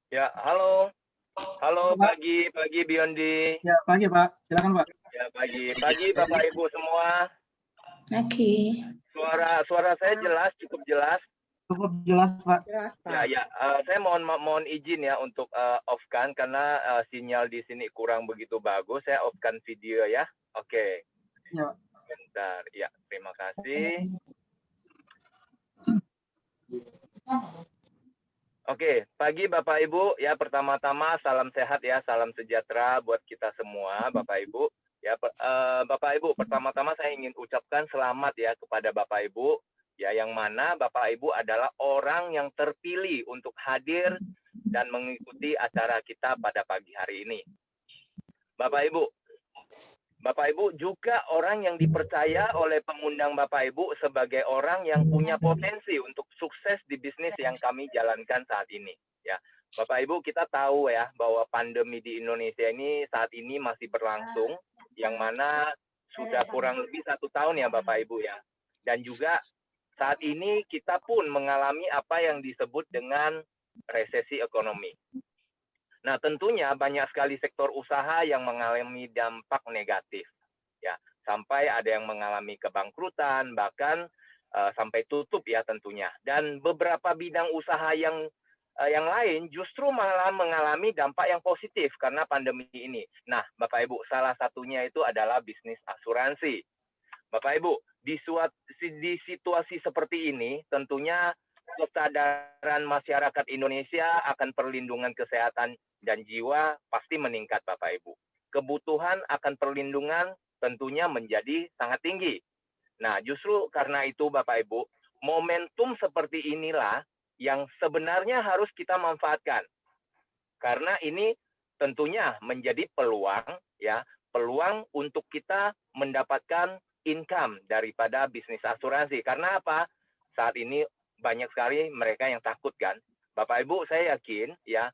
Ya, halo. Halo, Halo, Pak. pagi Biondi. Ya, pagi, Pak. Silakan, Pak. Ya, pagi Bapak Ibu semua. Oke. Suara saya jelas, cukup jelas. Cukup jelas, Pak. Ya, saya mohon izin ya untuk off-kan karena sinyal di sini kurang begitu bagus. Saya off-kan video ya. Oke, Ya, bentar. Ya, terima kasih. Oke, pagi Bapak Ibu. Ya, pertama-tama salam sehat ya, salam sejahtera buat kita semua, Bapak Ibu. Ya, Bapak Ibu, pertama-tama saya ingin ucapkan selamat ya kepada Bapak Ibu, ya yang mana Bapak Ibu adalah orang yang terpilih untuk hadir dan mengikuti acara kita pada pagi hari ini. Bapak Ibu juga orang yang dipercaya oleh pengundang Bapak Ibu sebagai orang yang punya potensi untuk sukses di bisnis yang kami jalankan saat ini. Ya, Bapak Ibu kita tahu ya bahwa pandemi di Indonesia ini saat ini masih berlangsung, yang mana sudah kurang lebih 1 tahun ya Bapak Ibu ya. Dan juga saat ini kita pun mengalami apa yang disebut dengan resesi ekonomi. Nah, tentunya banyak sekali sektor usaha yang mengalami dampak negatif. Ya, sampai ada yang mengalami kebangkrutan, bahkan sampai tutup ya tentunya. Dan beberapa bidang usaha yang lain justru malah mengalami dampak yang positif karena pandemi ini. Nah, Bapak Ibu, salah satunya itu adalah bisnis asuransi. Bapak Ibu, di situasi seperti ini tentunya kesadaran masyarakat Indonesia akan perlindungan kesehatan dan jiwa pasti meningkat Bapak Ibu. Kebutuhan akan perlindungan tentunya menjadi sangat tinggi. Nah, justru karena itu Bapak Ibu, momentum seperti inilah yang sebenarnya harus kita manfaatkan. Karena ini tentunya menjadi peluang ya, peluang untuk kita mendapatkan income daripada bisnis asuransi. Karena apa? Saat ini banyak sekali mereka yang takut kan. Bapak Ibu saya yakin ya,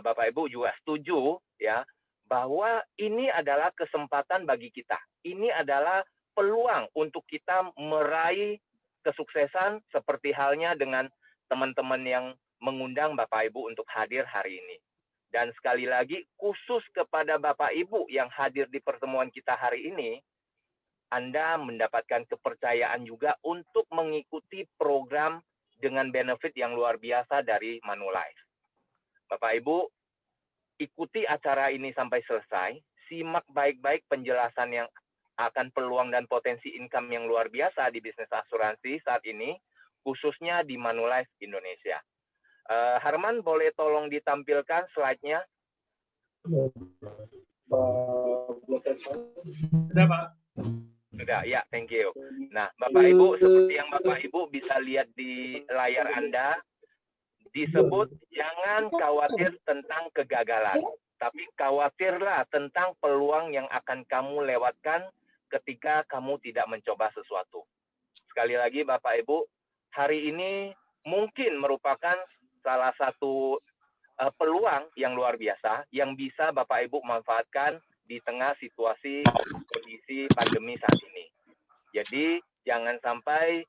Bapak Ibu juga setuju ya bahwa ini adalah kesempatan bagi kita. Ini adalah peluang untuk kita meraih kesuksesan seperti halnya dengan teman-teman yang mengundang Bapak Ibu untuk hadir hari ini. Dan sekali lagi khusus kepada Bapak Ibu yang hadir di pertemuan kita hari ini, Anda mendapatkan kepercayaan juga untuk mengikuti program dengan benefit yang luar biasa dari Manulife. Bapak Ibu, ikuti acara ini sampai selesai, simak baik-baik penjelasan yang akan peluang dan potensi income yang luar biasa di bisnis asuransi saat ini, khususnya di Manulife Indonesia. Harman, boleh tolong ditampilkan slide-nya? Sudah, Pak. Sudah, ya, thank you. Nah, Bapak Ibu, seperti yang Bapak Ibu bisa lihat di layar Anda, disebut jangan khawatir tentang kegagalan, tapi khawatirlah tentang peluang yang akan kamu lewatkan ketika kamu tidak mencoba sesuatu. Sekali lagi Bapak Ibu, hari ini mungkin merupakan salah satu peluang yang luar biasa yang bisa Bapak Ibu manfaatkan di tengah situasi kondisi pandemi saat ini. Jadi jangan sampai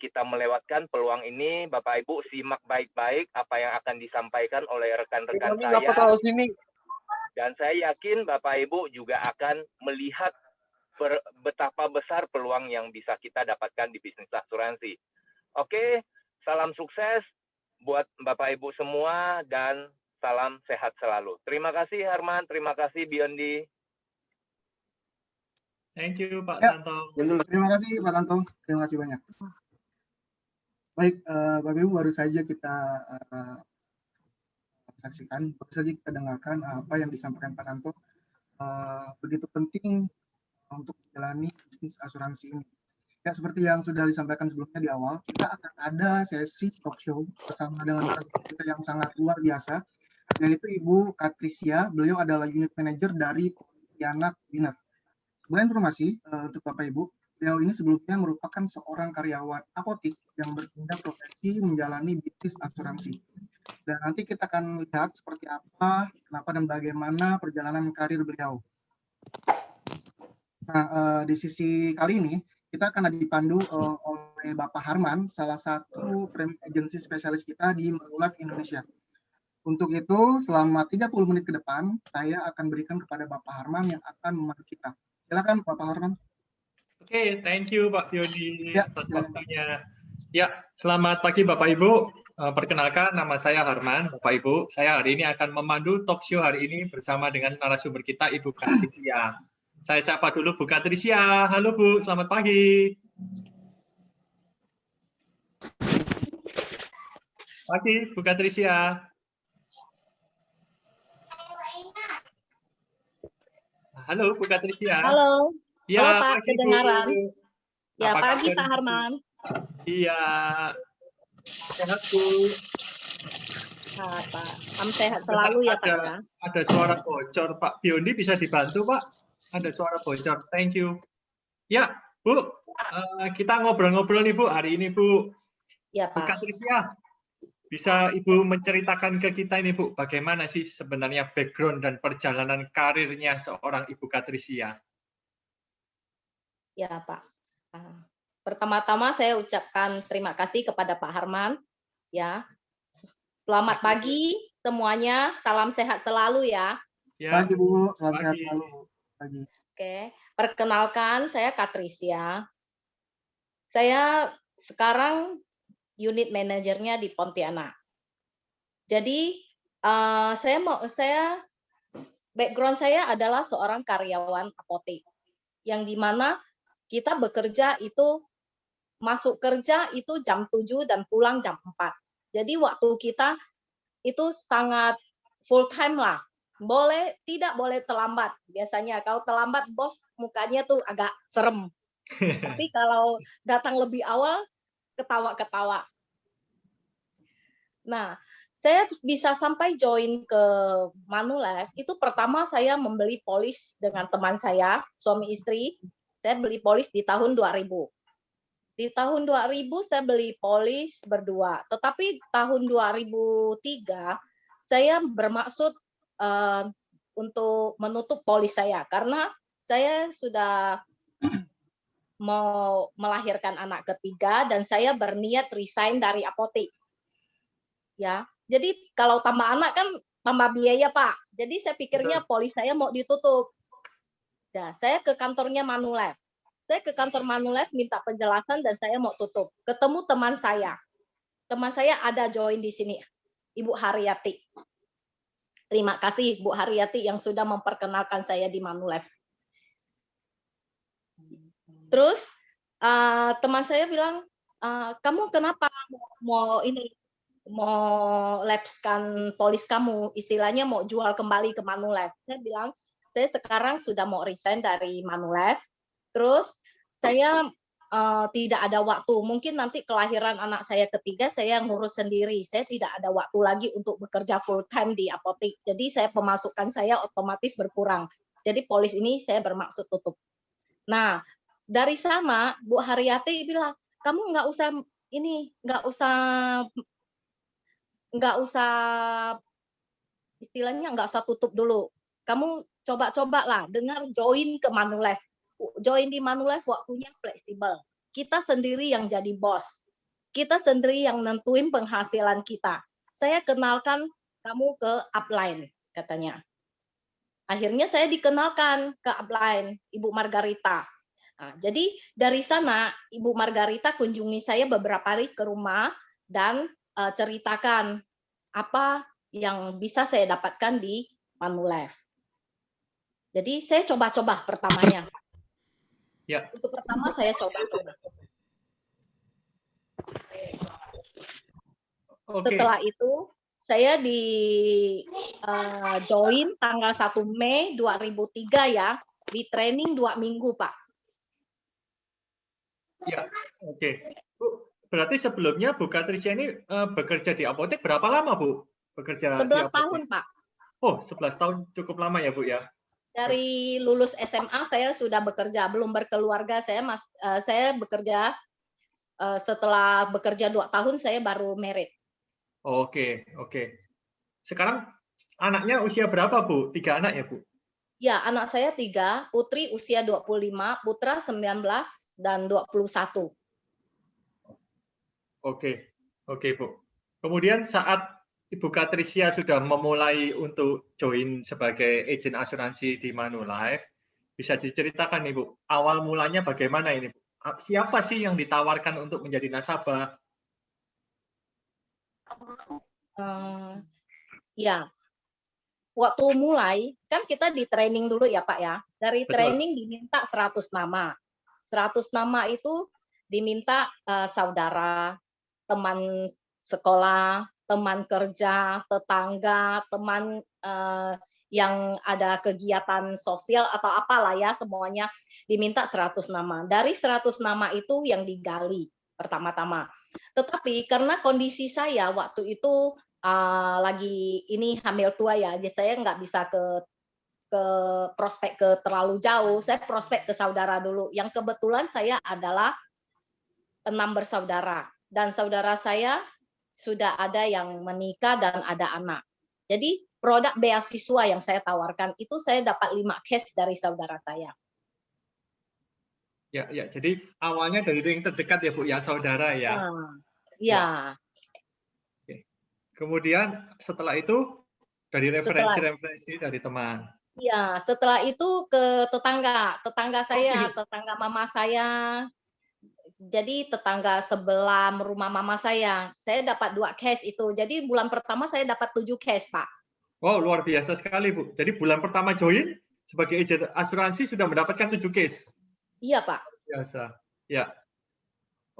kita melewatkan peluang ini. Bapak Ibu simak baik-baik apa yang akan disampaikan oleh rekan-rekan saya. Dan saya yakin Bapak Ibu juga akan melihat betapa besar peluang yang bisa kita dapatkan di bisnis asuransi. Oke, salam sukses buat Bapak Ibu semua dan salam sehat selalu. Terima kasih Harman, terima kasih Biondi. Thank you, Pak Ya. Tanto. Terima kasih, Pak Tanto. Terima kasih banyak. Baik, Bapak Ibu, baru saja kita saksikan, baru saja kita dengarkan apa yang disampaikan Pak Tanto. Begitu penting untuk menjalani bisnis asuransi ini. Ya, seperti yang sudah disampaikan sebelumnya di awal, kita akan ada sesi talk show bersama dengan kita yang sangat luar biasa, yaitu Ibu Katrisia. Beliau adalah unit manager dari Pontianak Dinner. Sebagai informasi untuk Bapak Ibu, beliau ini sebelumnya merupakan seorang karyawan apotik yang berpindah profesi menjalani bisnis asuransi. Dan nanti kita akan lihat seperti apa, kenapa dan bagaimana perjalanan karir beliau. Nah, di sisi kali ini kita akan dipandu oleh Bapak Harman, salah satu agensi spesialis kita di Manulife Indonesia. Untuk itu, selama 30 menit ke depan, saya akan berikan kepada Bapak Harman yang akan memandu kita. Silakan Bapak Harman. Oke, thank you Pak Yodi Ya, atas silakan. waktunya. Ya, selamat pagi Bapak Ibu. Perkenalkan, nama saya Harman, Bapak Ibu. Saya hari ini akan memandu talk show hari ini bersama dengan narasumber kita, Ibu Katrisia. Saya sapa dulu Bu Katrisia. Halo Bu, selamat pagi. Pagi, Bu Katrisia. Halo, Bu Katrisia. Halo. Ya, Halo Pak, pagi, kedengaran. Bu. Ya, Apa pagi kabar, Pak Bu? Harman. Iya. Sehat, Bu. Pak. Sehat Sebentar, selalu ya Pak ya. Ada suara bocor, Pak Biondi bisa dibantu, Pak? Ada suara bocor, thank you. Ya, Bu, kita ngobrol-ngobrol nih, Bu, hari ini, Bu. Ya Bu Pak. Katrisia, bisa Ibu menceritakan ke kita ini, Bu, bagaimana sih sebenarnya background dan perjalanan karirnya seorang Ibu Katrisia? Ya Pak. Pertama-tama saya ucapkan terima kasih kepada Pak Harman. Ya. Selamat pagi semuanya. Salam sehat selalu ya. Ya, Pagi Bu, salam pagi. sehat selalu Bu. Pagi. Oke, perkenalkan saya Katrisia. Saya sekarang unit manajernya di Pontianak. Jadi background saya adalah seorang karyawan apotek, yang dimana kita bekerja itu masuk kerja itu jam 7 dan pulang jam 4. Jadi waktu kita itu sangat full time lah. Tidak boleh terlambat. Biasanya kalau terlambat bos mukanya tuh agak serem. Tapi kalau datang lebih awal ketawa-ketawa. Nah, saya bisa sampai join ke Manulife itu pertama saya membeli polis dengan teman saya, suami istri. Saya beli polis di tahun 2000. Di tahun 2000 saya beli polis berdua. Tetapi tahun 2003 saya bermaksud untuk menutup polis saya karena saya sudah mau melahirkan anak ketiga dan saya berniat resign dari apotek. Ya. Jadi kalau tambah anak kan tambah biaya, Pak. Jadi saya pikirnya polis saya mau ditutup. Nah, saya ke kantornya Manulife. Saya ke kantor Manulife minta penjelasan dan saya mau tutup. Ketemu teman saya. Teman saya ada join di sini, Ibu Haryati. Terima kasih Bu Haryati yang sudah memperkenalkan saya di Manulife. Terus teman saya bilang, kamu kenapa mau lapskan polis kamu, istilahnya mau jual kembali ke Manulife. Saya bilang, saya sekarang sudah mau resign dari Manulife, terus saya tidak ada waktu, mungkin nanti kelahiran anak saya ketiga, saya ngurus sendiri, saya tidak ada waktu lagi untuk bekerja full time di apotek, jadi saya pemasukan saya otomatis berkurang, jadi polis ini saya bermaksud tutup. Nah, dari sana Bu Haryati bilang, kamu nggak usah istilahnya nggak usah tutup dulu. Kamu coba-coba lah, dengar join ke Manulife. Join di Manulife waktunya fleksibel. Kita sendiri yang jadi bos. Kita sendiri yang nentuin penghasilan kita. Saya kenalkan kamu ke upline, katanya. Akhirnya saya dikenalkan ke upline, Ibu Margarita. Nah, jadi dari sana Ibu Margarita kunjungi saya beberapa hari ke rumah dan ceritakan apa yang bisa saya dapatkan di Manulife. Jadi saya coba-coba pertamanya. Ya. Untuk pertama saya coba-coba. Setelah itu saya di join tanggal 1 Mei 2003 ya, di training 2 minggu Pak. Ya, oke. Bu, berarti sebelumnya Bu Katrisia ini bekerja di apotek berapa lama, Bu? Bekerja 11 di apotek? tahun, Pak. Oh, 11 tahun cukup lama ya, Bu ya? Dari lulus SMA saya sudah bekerja, belum berkeluarga. Saya bekerja setelah bekerja 2 tahun saya baru married. Oke. Sekarang anaknya usia berapa, Bu? 3 anak ya, Bu? Ya, anak saya 3, putri usia 25, putra 19 dan 21. Oke, Bu. Kemudian saat Ibu Katrisia sudah memulai untuk join sebagai agen asuransi di Manulife, bisa diceritakan Ibu, awal mulanya bagaimana ini, Bu? Siapa sih yang ditawarkan untuk menjadi nasabah? Ya, waktu mulai kan kita di training dulu ya Pak ya. Dari Betul. training diminta 100 nama. 100 nama itu diminta saudara, teman sekolah, teman kerja, tetangga, teman yang ada kegiatan sosial atau apalah ya, semuanya diminta 100 nama. Dari 100 nama itu yang digali pertama-tama. Tetapi karena kondisi saya waktu itu lagi ini hamil tua ya, jadi saya nggak bisa ke prospek ke terlalu jauh. Saya prospek ke saudara dulu. Yang kebetulan saya adalah 6 bersaudara dan saudara saya sudah ada yang menikah dan ada anak. Jadi produk beasiswa yang saya tawarkan itu saya dapat 5 case dari saudara saya. Ya, ya. Jadi awalnya dari yang terdekat ya Bu ya, saudara ya. Ya. Kemudian setelah itu dari referensi-referensi dari teman. Ya, setelah itu ke tetangga saya, tetangga mama saya. Jadi tetangga sebelah rumah mama saya dapat 2 case itu. Jadi bulan pertama saya dapat 7 case, Pak. Wow, luar biasa sekali, Bu. Jadi bulan pertama join sebagai agen asuransi sudah mendapatkan 7 case. Iya, Pak. Biasa. Ya.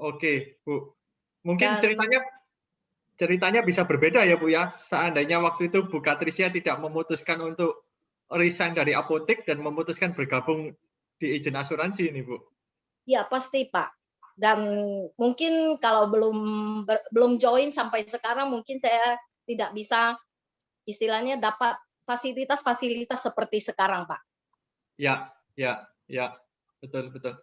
Oke, Bu. Mungkin ceritanya bisa berbeda ya, Bu ya. Seandainya waktu itu Bu Katrisia tidak memutuskan untuk resign dari apotek dan memutuskan bergabung di agen asuransi ini, Bu. Ya, pasti, Pak. Dan mungkin kalau belum join sampai sekarang mungkin saya tidak bisa istilahnya dapat fasilitas-fasilitas seperti sekarang, Pak. Ya, ya, ya. Betul, betul.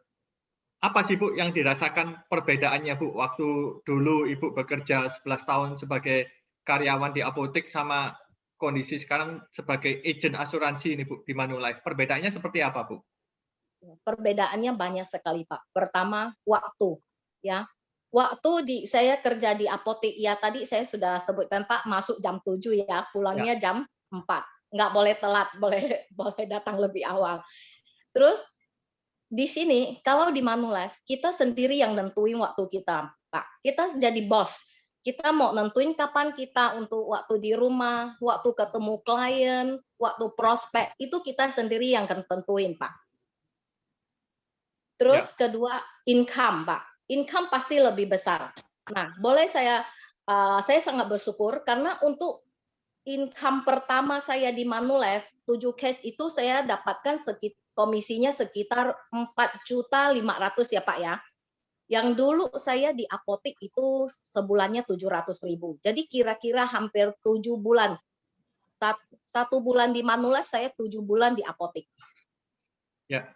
Apa sih Bu yang dirasakan perbedaannya Bu waktu dulu Ibu bekerja 11 tahun sebagai karyawan di apotek sama kondisi sekarang sebagai agen asuransi ini Bu di Manulife? Perbedaannya seperti apa Bu? Perbedaannya banyak sekali Pak. Pertama, waktu ya. Waktu saya kerja di apotek ya tadi saya sudah sebutkan Pak masuk jam 7 ya, pulangnya jam 4. Nggak boleh telat, boleh datang lebih awal. Terus di sini kalau di Manulife kita sendiri yang nentuin waktu kita, Pak. Kita jadi bos. Kita mau nentuin kapan kita untuk waktu di rumah, waktu ketemu klien, waktu prospek, itu kita sendiri yang akan tentuin, Pak. Terus kedua, income, Pak. Income pasti lebih besar. Nah, boleh saya sangat bersyukur karena untuk income pertama saya di Manulife 7 case itu saya dapatkan komisinya sekitar 4.500.000 ya Pak ya. Yang dulu saya di apotek itu sebulannya 700.000. Jadi kira-kira hampir 7 bulan. 1 bulan di Manulife saya 7 bulan di apotek. Ya.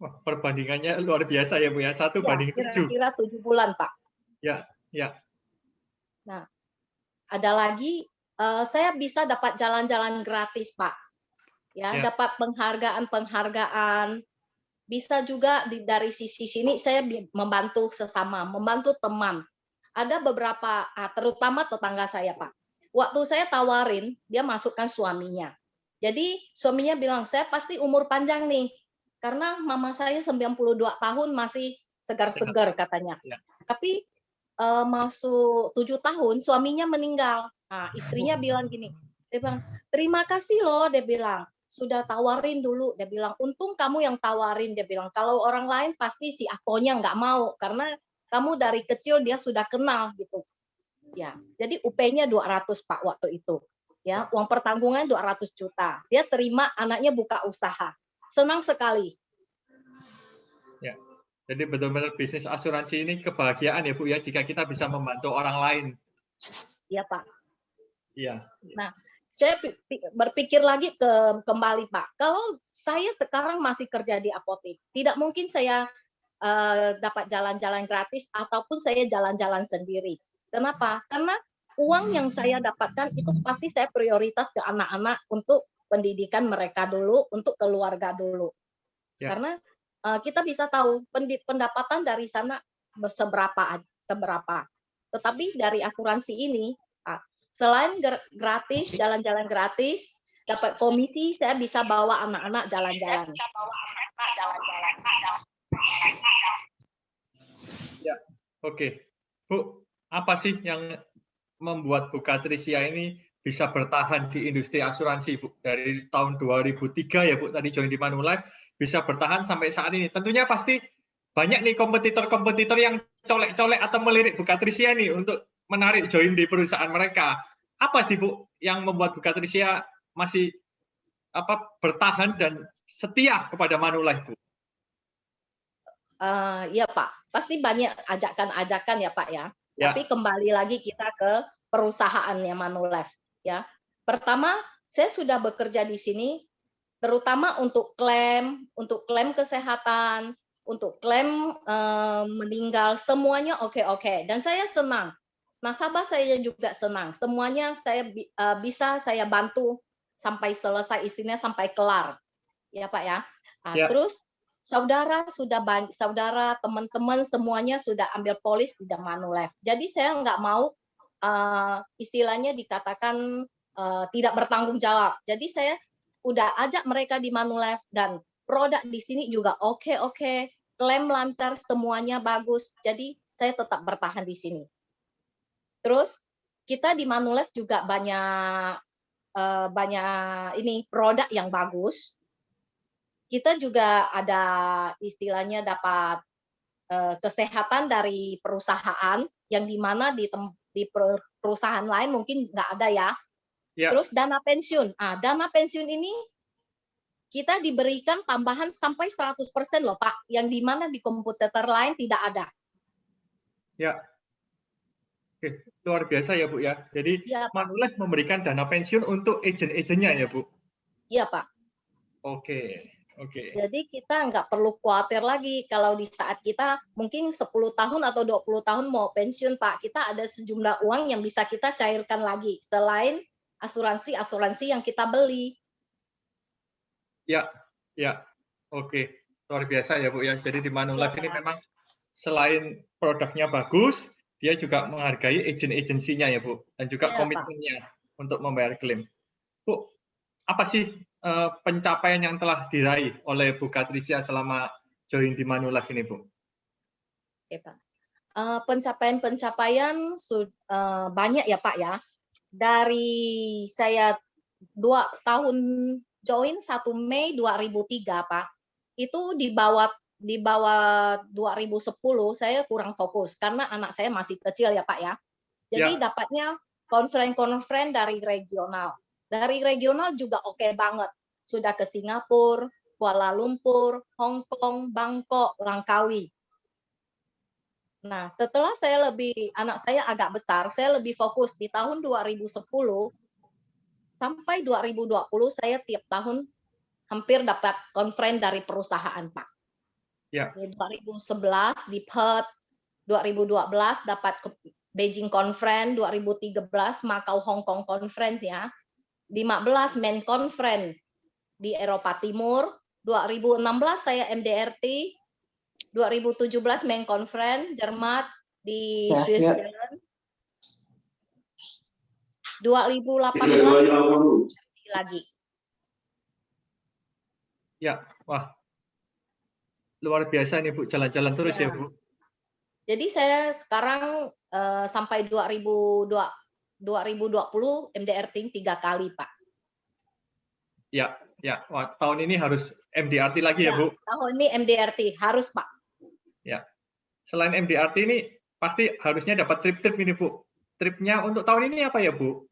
Wah, perbandingannya luar biasa ya Bu ya. 1 banding 7. Kira-kira 7 bulan Pak. Ya, ya. Nah, ada lagi saya bisa dapat jalan-jalan gratis, Pak. Ya, dapat penghargaan. Bisa juga dari sisi sini saya membantu sesama, membantu teman. Ada beberapa, terutama tetangga saya, Pak. Waktu saya tawarin, dia masukkan suaminya. Jadi suaminya bilang, saya pasti umur panjang nih. Karena mama saya 92 tahun masih segar-segar katanya. Tapi masuk 7 tahun, suaminya meninggal. Nah, istrinya bilang gini, dia bilang, terima kasih loh, dia bilang, sudah tawarin dulu, dia bilang, untung kamu yang tawarin, dia bilang, kalau orang lain pasti si akonya nggak mau, karena kamu dari kecil dia sudah kenal gitu. Ya, jadi UP-nya 200 Pak waktu itu. Ya, uang pertanggungan 200 juta. Dia terima anaknya buka usaha. Senang sekali. Ya. Jadi benar-benar bisnis asuransi ini kebahagiaan ya Bu ya jika kita bisa membantu orang lain. Iya Pak. Iya. Nah, saya berpikir lagi kembali Pak. Kalau saya sekarang masih kerja di apotek, tidak mungkin saya dapat jalan-jalan gratis ataupun saya jalan-jalan sendiri. Kenapa? Karena uang yang saya dapatkan itu pasti saya prioritas ke anak-anak untuk pendidikan mereka dulu, untuk keluarga dulu. Ya. Karena kita bisa tahu pendapatan dari sana seberapa. Tetapi dari asuransi ini Selain gratis, jalan-jalan gratis, dapat komisi, saya bisa bawa anak-anak jalan-jalan. Ya, oke. Bu, apa sih yang membuat Bu Katrisia ini bisa bertahan di industri asuransi, Bu? Dari tahun 2003 ya, Bu, tadi join di Manulife, bisa bertahan sampai saat ini. Tentunya pasti banyak nih kompetitor-kompetitor yang colek-colek atau melirik Bu Katrisia nih untuk menarik join di perusahaan mereka. Apa sih, Bu, yang membuat Bu Katrisia masih bertahan dan setia kepada Manulife, Bu? Ya Pak, pasti banyak ajakan-ajakan ya Pak ya. Ya. Tapi kembali lagi kita ke perusahaannya Manulife ya. Pertama, saya sudah bekerja di sini terutama untuk klaim kesehatan, untuk klaim meninggal, semuanya oke. Dan saya senang. Nasabah saya juga senang. Semuanya saya bisa saya bantu sampai selesai, istilahnya sampai kelar. Ya Pak ya. Nah, Ya. Terus saudara teman-teman semuanya sudah ambil polis di Manulife. Jadi saya nggak mau istilahnya dikatakan tidak bertanggung jawab. Jadi saya udah ajak mereka di Manulife dan produk di sini juga oke, klaim lancar, semuanya bagus. Jadi saya tetap bertahan di sini. Terus kita di Manulife juga banyak ini produk yang bagus. Kita juga ada istilahnya dapat kesehatan dari perusahaan yang dimana di perusahaan lain mungkin nggak ada ya. Terus dana pensiun. Dana pensiun ini kita diberikan tambahan sampai 100% loh Pak, yang dimana di kompetitor lain tidak ada. Ya. Oke, luar biasa ya Bu ya. Jadi Ya, Manulife memberikan dana pensiun untuk agent-agentnya ya Bu? Iya Pak. Oke. Jadi kita nggak perlu khawatir lagi kalau di saat kita mungkin 10 tahun atau 20 tahun mau pensiun Pak, kita ada sejumlah uang yang bisa kita cairkan lagi selain asuransi yang kita beli. Ya. Oke, luar biasa ya Bu ya. Jadi di Manulife ini memang selain produknya bagus, dia juga menghargai agent-agensinya ya Bu, dan juga komitmennya untuk membayar klaim. Bu, apa sih pencapaian yang telah diraih oleh Bu Katrisia selama join di Manulife ini, Bu? Oke, Pak. Pencapaian banyak ya, Pak ya. Dari saya 2 tahun join 1 Mei 2003, Pak. Itu di bawah 2010 saya kurang fokus karena anak saya masih kecil ya, Pak ya. Jadi dapatnya konferen dari regional. Dari regional juga oke banget. Sudah ke Singapura, Kuala Lumpur, Hong Kong, Bangkok, Langkawi. Nah, setelah anak saya agak besar, saya lebih fokus di tahun 2010 sampai 2020 saya tiap tahun hampir dapat konferen dari perusahaan, Pak. Ya. Di 2011 di Perth, 2012 dapat ke Beijing Conference, 2013 Macau Hong Kong Conference ya. 15 Main Conference di Eropa Timur, 2016 saya MDRT, 2017 Main Conference Jerman di Switzerland. 2018 lagi. Ya, wah. Luar biasa nih Bu, jalan-jalan terus ya Bu. Jadi saya sekarang sampai 2020 MDRT 3 kali, Pak. Ya. Wah, tahun ini harus MDRT lagi ya Bu? Tahun ini MDRT, harus Pak. Ya. Selain MDRT ini, pasti harusnya dapat trip-trip ini Bu. Tripnya untuk tahun ini apa ya Bu?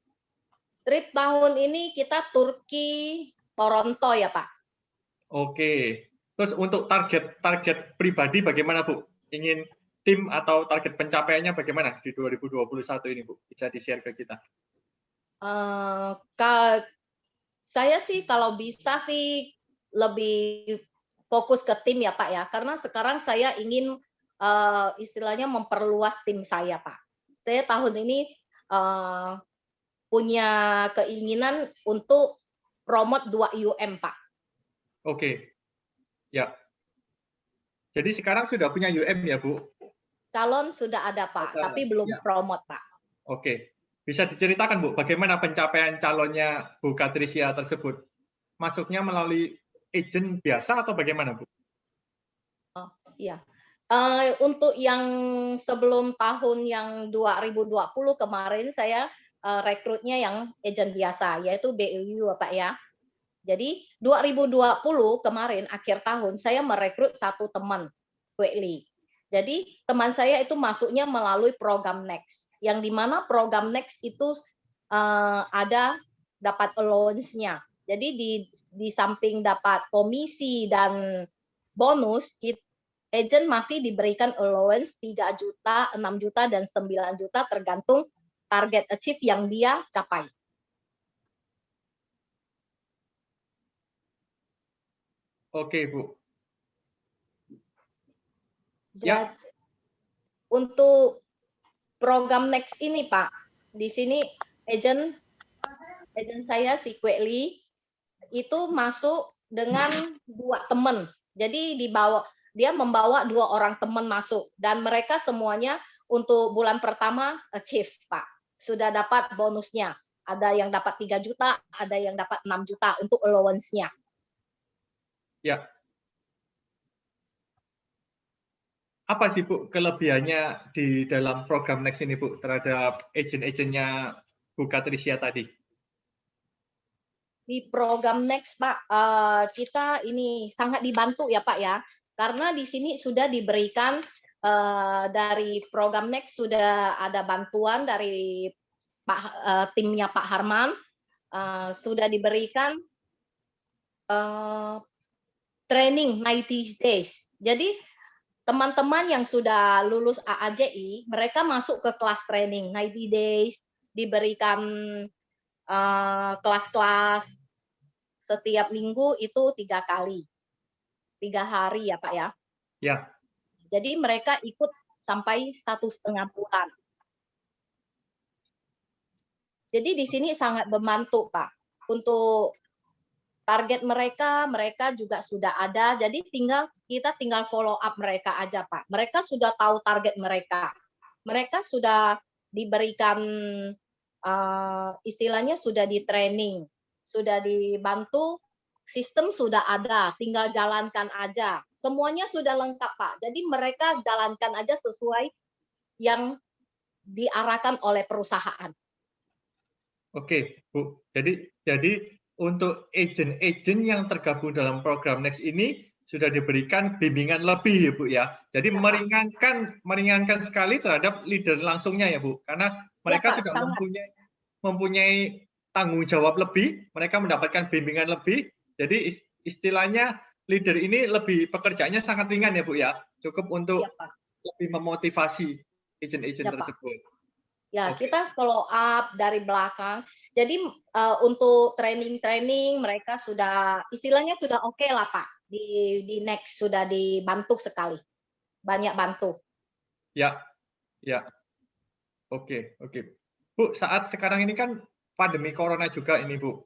Trip tahun ini kita Turki, Toronto ya Pak. Oke. Terus untuk target pribadi bagaimana Bu? Ingin tim atau target pencapaiannya bagaimana di 2021 ini Bu? Bisa di-share ke kita. Saya sih kalau bisa sih lebih fokus ke tim ya Pak ya. Karena sekarang saya ingin istilahnya memperluas tim saya Pak. Saya tahun ini punya keinginan untuk promote 2 UM Pak. Oke. Ya. Jadi sekarang sudah punya UM ya Bu? Calon sudah ada Pak, tapi belum promote Pak. Oke. Bisa diceritakan Bu, bagaimana pencapaian calonnya Bu Katrisia tersebut? Masuknya melalui agent biasa atau bagaimana Bu? Iya. Untuk yang sebelum tahun yang 2020 kemarin saya rekrutnya yang agent biasa, yaitu BUU Pak ya. Jadi 2020 kemarin akhir tahun saya merekrut satu teman, Kwekli. Jadi teman saya itu masuknya melalui program Next, yang dimana program Next itu ada dapat allowance-nya. Jadi di samping dapat komisi dan bonus, agent masih diberikan allowance 3 juta, 6 juta, dan 9 juta tergantung target achieve yang dia capai. Oke Bu. Jadi, Ya. untuk program Next ini Pak, di sini agent saya si Kwekli itu masuk dengan 2 teman. Jadi dia membawa 2 orang teman masuk dan mereka semuanya untuk bulan pertama achieve Pak. Sudah dapat bonusnya. Ada yang dapat 3 juta, ada yang dapat 6 juta untuk allowance-nya. Ya. Apa sih Bu kelebihannya di dalam program Next ini Bu terhadap agent-agentnya Bu Katrisia tadi? Di program Next Pak, kita ini sangat dibantu ya Pak ya, karena di sini sudah diberikan dari program Next sudah ada bantuan dari timnya Pak Harman, sudah diberikan training 90 days. Jadi teman-teman yang sudah lulus AAJI, mereka masuk ke kelas training 90 days, diberikan kelas-kelas setiap minggu itu 3 kali, 3 hari ya Pak ya. Ya. Jadi mereka ikut sampai 1,5 bulan. Jadi di sini sangat membantu Pak. Untuk target mereka juga sudah ada. Jadi kita tinggal follow up mereka aja Pak. Mereka sudah tahu target mereka. Mereka sudah diberikan istilahnya sudah di training, sudah dibantu, sistem sudah ada, tinggal jalankan aja. Semuanya sudah lengkap Pak. Jadi mereka jalankan aja sesuai yang diarahkan oleh perusahaan. Oke, Bu. Jadi untuk agent-agent yang tergabung dalam program Next ini sudah diberikan bimbingan lebih ya Bu ya. Jadi meringankan sekali terhadap leader langsungnya ya Bu. Karena mereka ya, Pak, sudah mempunyai tanggung jawab lebih, mereka mendapatkan bimbingan lebih. Jadi istilahnya leader ini pekerjaannya sangat ringan ya Bu ya. Cukup untuk lebih memotivasi agent-agent tersebut. Ya, kita follow up dari belakang. Jadi untuk training mereka sudah istilahnya sudah oke lah Pak. Di Next sudah dibantu sekali. Banyak bantu. Ya. Oke. Bu, saat sekarang ini kan pandemi corona juga ini Bu.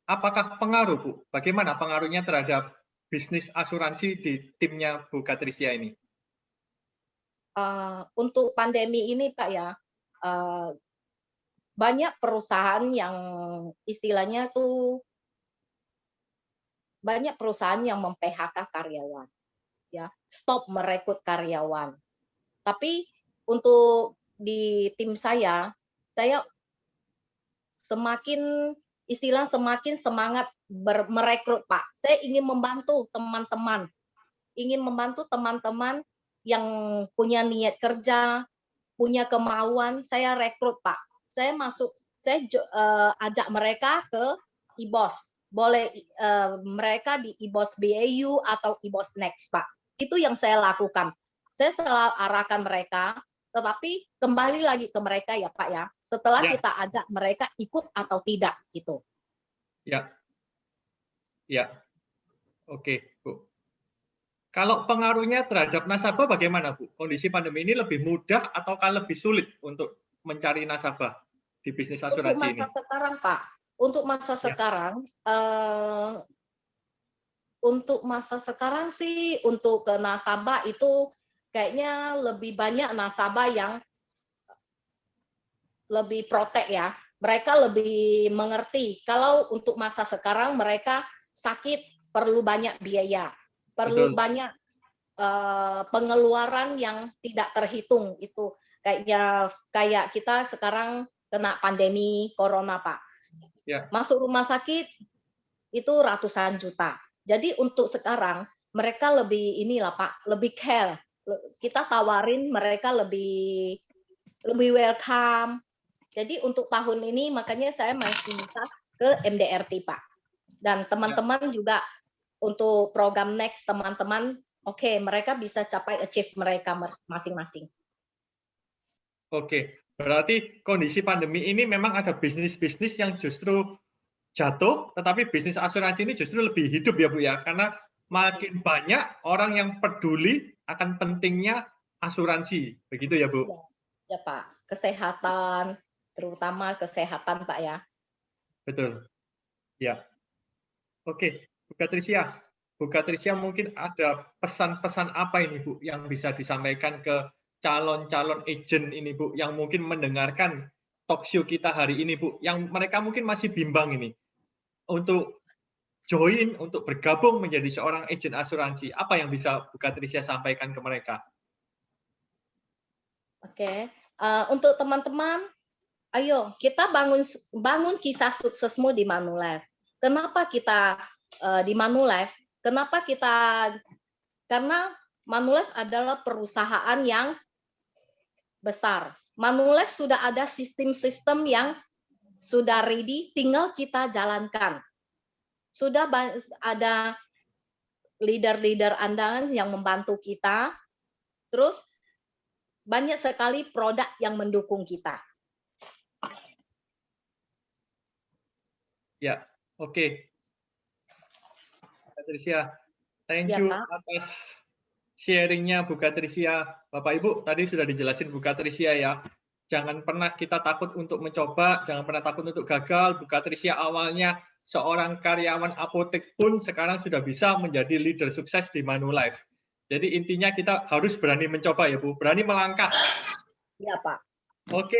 Apakah pengaruh Bu? Bagaimana pengaruhnya terhadap bisnis asuransi di timnya Bu Katrisia ini? Untuk pandemi ini Pak ya, banyak perusahaan yang istilahnya tuh banyak perusahaan yang mem-PHK karyawan, ya, stop merekrut karyawan. Tapi untuk di tim saya semakin semangat merekrut Pak. Saya ingin membantu teman-teman yang punya niat kerja, punya kemauan, saya rekrut Pak. Saya ajak mereka ke IBOS. Boleh mereka di IBOS BAU atau IBOS Next Pak. Itu yang saya lakukan. Saya selalu arahkan mereka, tetapi kembali lagi ke mereka ya Pak ya. Setelah kita ajak mereka ikut atau tidak gitu. Ya. Oke Bu. Kalau pengaruhnya terhadap nasabah bagaimana Bu? Kondisi pandemi ini lebih mudah ataukah lebih sulit untuk mencari nasabah di bisnis asuransi ini? Untuk masa sekarang Pak, untuk masa sekarang sih untuk ke nasabah itu kayaknya lebih banyak nasabah yang lebih protek ya. Mereka lebih mengerti. Kalau untuk masa sekarang mereka sakit perlu banyak biaya, perlu Betul. banyak pengeluaran yang tidak terhitung. Itu kayak kita sekarang kena pandemi corona, Pak. Ya. Masuk rumah sakit itu ratusan juta. Jadi untuk sekarang mereka lebih inilah Pak, lebih care. Kita tawarin mereka lebih welcome. Jadi untuk tahun ini makanya saya masih minta ke MDRT Pak. Dan teman-teman juga untuk program Next teman-teman, oke, mereka bisa capai achieve mereka masing-masing. Oke, berarti kondisi pandemi ini memang ada bisnis-bisnis yang justru jatuh, tetapi bisnis asuransi ini justru lebih hidup ya Bu ya, karena makin banyak orang yang peduli akan pentingnya asuransi, begitu ya Bu? Ya Pak, kesehatan, terutama kesehatan Pak ya. Betul, ya. Oke, Bu Katrisia. Bu Katrisia mungkin ada pesan-pesan apa ini Bu yang bisa disampaikan ke calon-calon agent ini Bu, yang mungkin mendengarkan talk show kita hari ini Bu, yang mereka mungkin masih bimbang ini untuk join, untuk bergabung menjadi seorang agent asuransi. Apa yang bisa Bu Katrisia sampaikan ke mereka? Oke, untuk teman-teman, ayo kita bangun kisah suksesmu di Manulife. Kenapa kita di Manulife? Kenapa kita? Karena Manulife adalah perusahaan yang besar. Manulife sudah ada sistem-sistem yang sudah ready, tinggal kita jalankan. Sudah ada leader-leader andalan yang membantu kita. Terus banyak sekali produk yang mendukung kita. Ya, oke. Katrisia, thank Ya, you Pak. atas sharingnya Bu Katrisia. Bapak Ibu, tadi sudah dijelasin Bu Katrisia ya. Jangan pernah kita takut untuk mencoba, jangan pernah takut untuk gagal. Bu Katrisia awalnya seorang karyawan apotek pun sekarang sudah bisa menjadi leader sukses di Manulife. Jadi intinya kita harus berani mencoba ya Bu, berani melangkah. Ya Pak. Oke,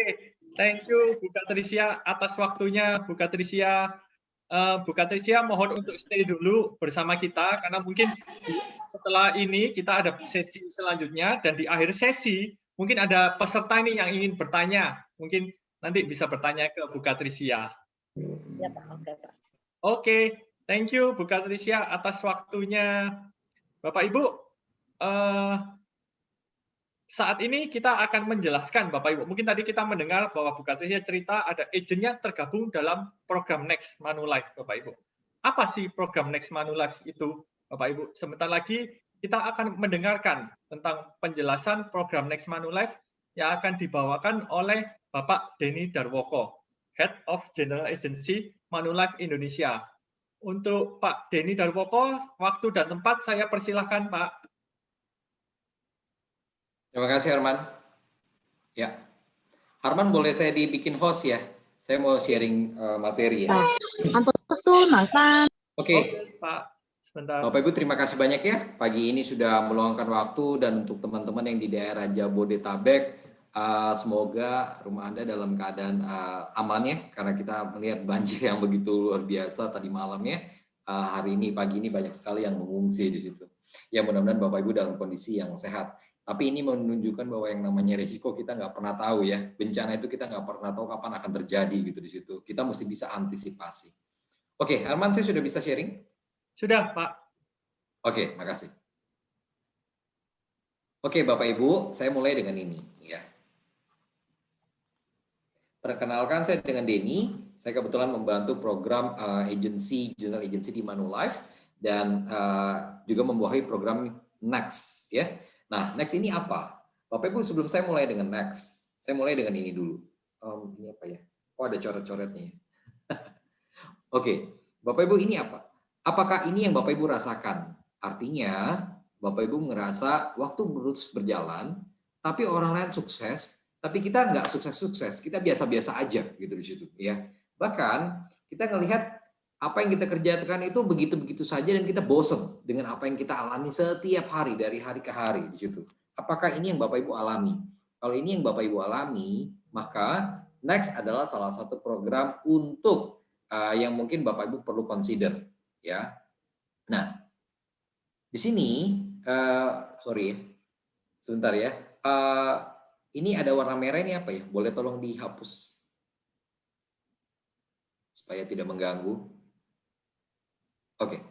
thank you Bu Katrisia atas waktunya Bu Katrisia. Bu Katrisia mohon untuk stay dulu bersama kita karena mungkin setelah ini kita ada sesi selanjutnya dan di akhir sesi mungkin ada peserta ini yang ingin bertanya, mungkin nanti bisa bertanya ke Bu Katrisia. Ya Pak, oke Pak. Oke, thank you Bu Katrisia atas waktunya. Bapak Ibu, saat ini kita akan menjelaskan Bapak Ibu. Mungkin tadi kita mendengar bahwa Bu Katrisia cerita ada agennya tergabung dalam program Next Manulife Bapak Ibu. Apa sih program Next Manulife itu Bapak Ibu? Sebentar lagi kita akan mendengarkan tentang penjelasan program Next Manulife yang akan dibawakan oleh Bapak Denny Darwoko, Head of General Agency Manulife Indonesia. Untuk Pak Denny Darwoko, waktu dan tempat saya persilahkan Pak. Terima kasih Harman. Ya, Harman boleh saya dibikin host ya? Saya mau sharing materi ya. Oke, Pak. Sebentar. Bapak Ibu terima kasih banyak ya. Pagi ini sudah meluangkan waktu dan untuk teman-teman yang di daerah Jabodetabek, semoga rumah Anda dalam keadaan aman ya, karena kita melihat banjir yang begitu luar biasa tadi malamnya. Hari ini pagi ini banyak sekali yang mengungsi di situ. Ya mudah-mudahan Bapak Ibu dalam kondisi yang sehat. Tapi ini menunjukkan bahwa yang namanya risiko kita nggak pernah tahu ya. Bencana itu kita nggak pernah tahu kapan akan terjadi gitu di situ. Kita mesti bisa antisipasi. Oke, Arman, saya sudah bisa sharing? Sudah, Pak. Oke, makasih. Oke, Bapak Ibu, saya mulai dengan ini ya. Perkenalkan, saya dengan Denny. Saya kebetulan membantu program general agency di Manulife dan juga membawahi program Next ya. Nah, Next ini apa? Bapak Ibu, sebelum saya mulai dengan Next, saya mulai dengan ini dulu. Ini apa ya? Oh, ada coret-coretnya. Oke, Bapak Ibu, ini apa? Apakah ini yang Bapak Ibu rasakan? Artinya, Bapak Ibu ngerasa waktu terus berjalan, tapi orang lain sukses, tapi kita nggak sukses-sukses, kita biasa-biasa aja gitu di situ ya. Bahkan kita ngelihat apa yang kita kerjakan itu begitu-begitu saja dan kita bosen dengan apa yang kita alami setiap hari dari hari ke hari di situ. Apakah ini yang Bapak Ibu alami? Kalau ini yang Bapak Ibu alami, maka Next adalah salah satu program untuk yang mungkin Bapak Ibu perlu consider, ya. Nah, di sini, sorry, sebentar ya. Ini ada warna merah, ini apa ya? Boleh tolong dihapus supaya tidak mengganggu. Oke.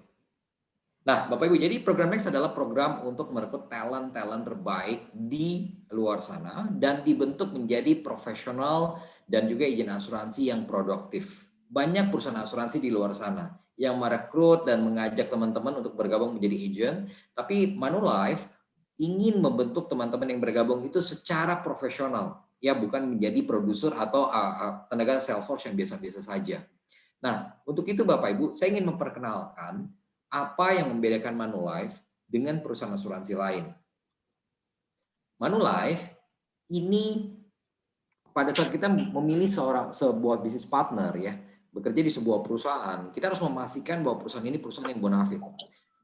Nah, Bapak Ibu, jadi program Next adalah program untuk merekrut talent-talent terbaik di luar sana dan dibentuk menjadi profesional dan juga agen asuransi yang produktif. Banyak perusahaan asuransi di luar sana yang merekrut dan mengajak teman-teman untuk bergabung menjadi agent, tapi Manulife ingin membentuk teman-teman yang bergabung itu secara profesional, ya, bukan menjadi produser atau tenaga sales force yang biasa-biasa saja. Nah, untuk itu Bapak Ibu, saya ingin memperkenalkan apa yang membedakan Manulife dengan perusahaan asuransi lain. Manulife ini pada saat kita memilih sebuah bisnis partner, ya, bekerja di sebuah perusahaan, kita harus memastikan bahwa perusahaan ini perusahaan yang bonafit.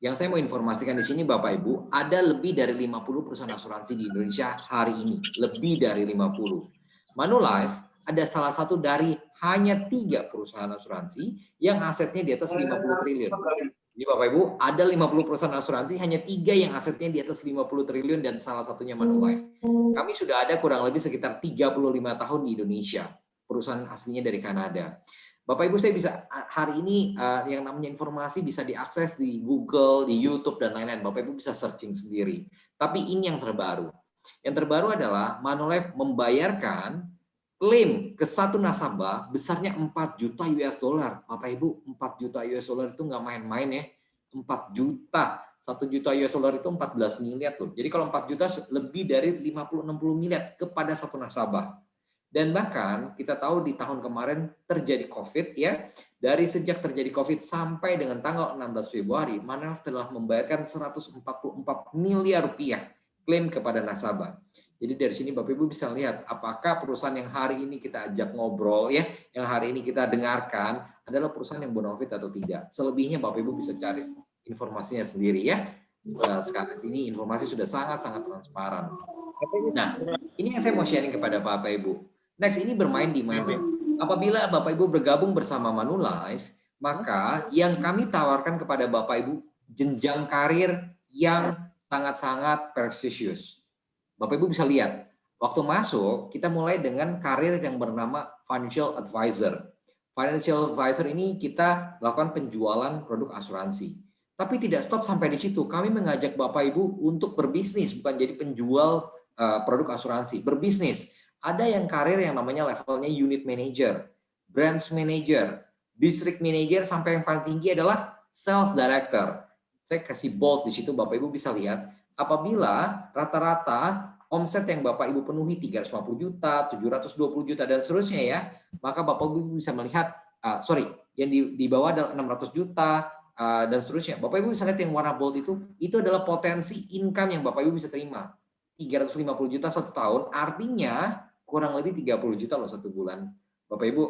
Yang saya mau informasikan di sini Bapak Ibu, ada lebih dari 50 perusahaan asuransi di Indonesia hari ini, lebih dari 50. Manulife ada salah satu dari hanya 3 perusahaan asuransi yang asetnya di atas 50 triliun. Jadi Bapak Ibu, ada 50 perusahaan asuransi, hanya 3 yang asetnya di atas 50 triliun dan salah satunya Manulife. Kami sudah ada kurang lebih sekitar 35 tahun di Indonesia, perusahaan aslinya dari Kanada. Bapak Ibu, saya bisa hari ini yang namanya informasi bisa diakses di Google, di YouTube, dan lain-lain. Bapak Ibu bisa searching sendiri. Tapi ini yang terbaru. Yang terbaru adalah Manulife membayarkan klaim ke satu nasabah besarnya 4 juta US dollar. Bapak Ibu, 4 juta US dollar itu nggak main-main ya. 4 juta. 1 juta US dollar itu 14 miliar loh. Jadi kalau 4 juta lebih dari 50-60 miliar kepada satu nasabah. Dan bahkan kita tahu di tahun kemarin terjadi COVID, ya. Dari sejak terjadi COVID sampai dengan tanggal 16 Februari, Manulife telah membayarkan 144 miliar rupiah klaim kepada nasabah. Jadi dari sini Bapak Ibu bisa lihat apakah perusahaan yang hari ini kita ajak ngobrol, ya, yang hari ini kita dengarkan adalah perusahaan yang bonafit atau tidak. Selebihnya Bapak Ibu bisa cari informasinya sendiri, ya. Sekarang ini informasi sudah sangat-sangat transparan. Nah, ini yang saya mau sharing kepada Bapak Ibu. Next, ini bermain di mana? Apabila Bapak Ibu bergabung bersama Manulife, maka yang kami tawarkan kepada Bapak Ibu jenjang karir yang sangat-sangat prestisius. Bapak Ibu bisa lihat, waktu masuk kita mulai dengan karir yang bernama Financial Advisor. Financial Advisor ini kita lakukan penjualan produk asuransi. Tapi tidak stop sampai di situ. Kami mengajak Bapak Ibu untuk berbisnis, bukan jadi penjual produk asuransi, berbisnis. Ada yang karir yang namanya levelnya unit manager, branch manager, district manager, sampai yang paling tinggi adalah sales director. Saya kasih bold di situ, Bapak Ibu bisa lihat. Apabila rata-rata omset yang Bapak Ibu penuhi 350 juta, 720 juta, dan seterusnya, ya, maka Bapak Ibu bisa melihat, yang di bawah adalah 600 juta, dan seterusnya. Bapak Ibu bisa lihat yang warna bold itu adalah potensi income yang Bapak Ibu bisa terima. 350 juta satu tahun, artinya kurang lebih 30 juta loh satu bulan. Bapak Ibu,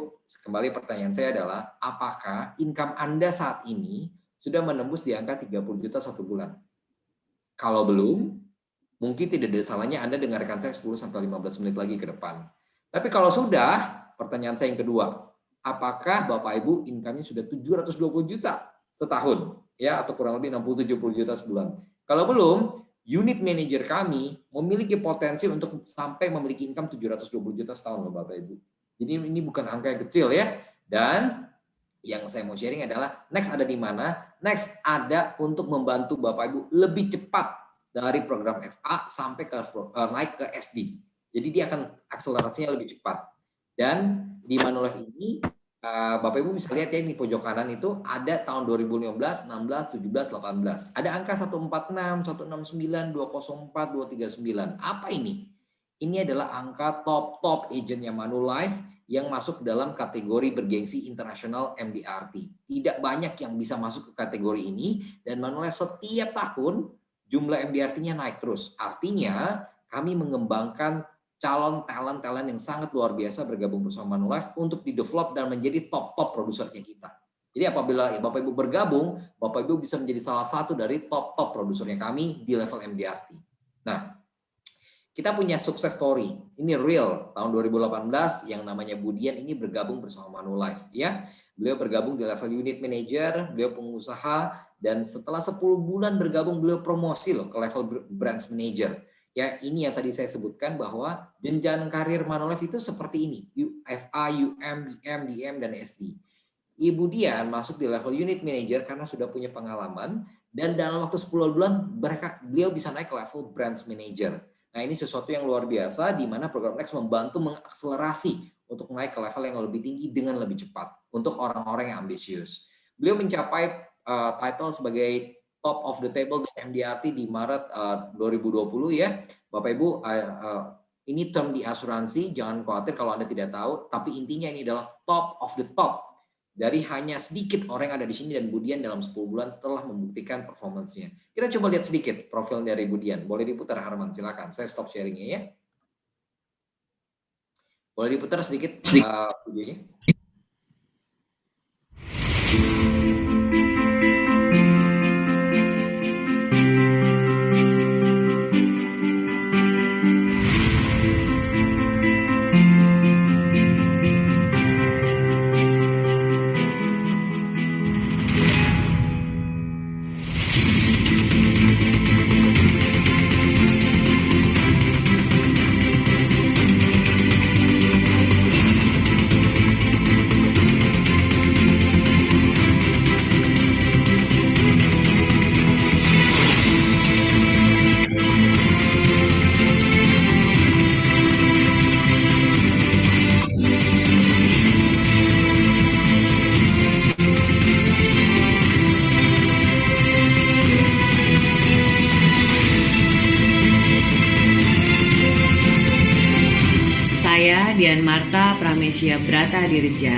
kembali pertanyaan saya adalah, apakah income Anda saat ini sudah menembus di angka 30 juta satu bulan? Kalau belum, mungkin tidak ada salahnya Anda dengarkan saya 10-15 menit lagi ke depan. Tapi kalau sudah, pertanyaan saya yang kedua, apakah Bapak Ibu income-nya sudah 720 juta setahun, ya, atau kurang lebih 60-70 juta sebulan? Kalau belum, unit manager kami memiliki potensi untuk sampai memiliki income 720 juta setahun loh Bapak Ibu. Jadi ini bukan angka yang kecil, ya. Dan yang saya mau sharing adalah Next ada di mana? Next ada untuk membantu Bapak Ibu lebih cepat dari program FA sampai ke naik ke SD. Jadi dia akan akselerasinya lebih cepat. Dan di Manulife ini Bapak Ibu bisa lihat ya, di pojok kanan itu ada tahun 2015, 16, 17, 18. Ada angka 146, 169, 204, 239. Apa ini? Ini adalah angka top agentnya Manulife yang masuk dalam kategori bergengsi internasional MDRT. Tidak banyak yang bisa masuk ke kategori ini, dan Manulife setiap tahun jumlah MDRT-nya naik terus. Artinya kami mengembangkan calon talent yang sangat luar biasa bergabung bersama Manulife untuk di-develop dan menjadi top produsernya kita. Jadi apabila Bapak Ibu bergabung, Bapak Ibu bisa menjadi salah satu dari top produsernya kami di level MDRT. Nah, Kita punya sukses story. Ini real. Tahun 2018 yang namanya Budian ini bergabung bersama Manulife, ya. Beliau bergabung di level unit manager, beliau pengusaha, dan setelah 10 bulan bergabung beliau promosi loh ke level branch manager. Ya, ini yang tadi saya sebutkan bahwa jenjang karir Manulife itu seperti ini. FA, UM, BM, DM, dan SD. Ibu Dian masuk di level unit manager karena sudah punya pengalaman, dan dalam waktu 10 bulan beliau bisa naik ke level branch manager. Nah, ini sesuatu yang luar biasa di mana program Next membantu mengakselerasi untuk naik ke level yang lebih tinggi dengan lebih cepat untuk orang-orang yang ambisius. Beliau mencapai title sebagai top of the table di MDRT di Maret 2020 ya. Bapak Ibu, ini term di asuransi, jangan khawatir kalau Anda tidak tahu, tapi intinya ini adalah top of the top. Dari hanya sedikit orang yang ada di sini, dan Budian dalam 10 bulan telah membuktikan performance-nya. Kita coba lihat sedikit profil dari Budian. Boleh diputar, Harman, silakan. Saya stop sharing-nya ya. Boleh diputar sedikit videonya. Dian Marta Pramesia Brata Dirja,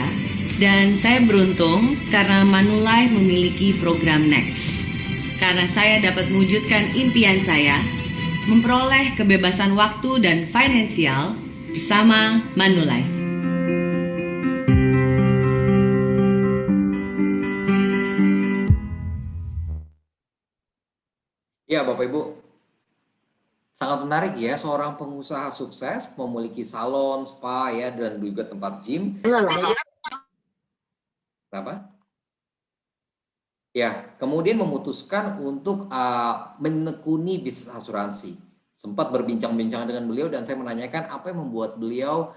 dan saya beruntung karena Manulife memiliki program Next. Karena saya dapat mewujudkan impian saya, memperoleh kebebasan waktu dan finansial bersama Manulife. Ya, Bapak Ibu, sangat menarik ya, seorang pengusaha sukses memiliki salon, spa ya, dan juga tempat gym. Kenapa? Ya, kemudian memutuskan untuk menekuni bisnis asuransi. Sempat berbincang-bincang dengan beliau dan saya menanyakan apa yang membuat beliau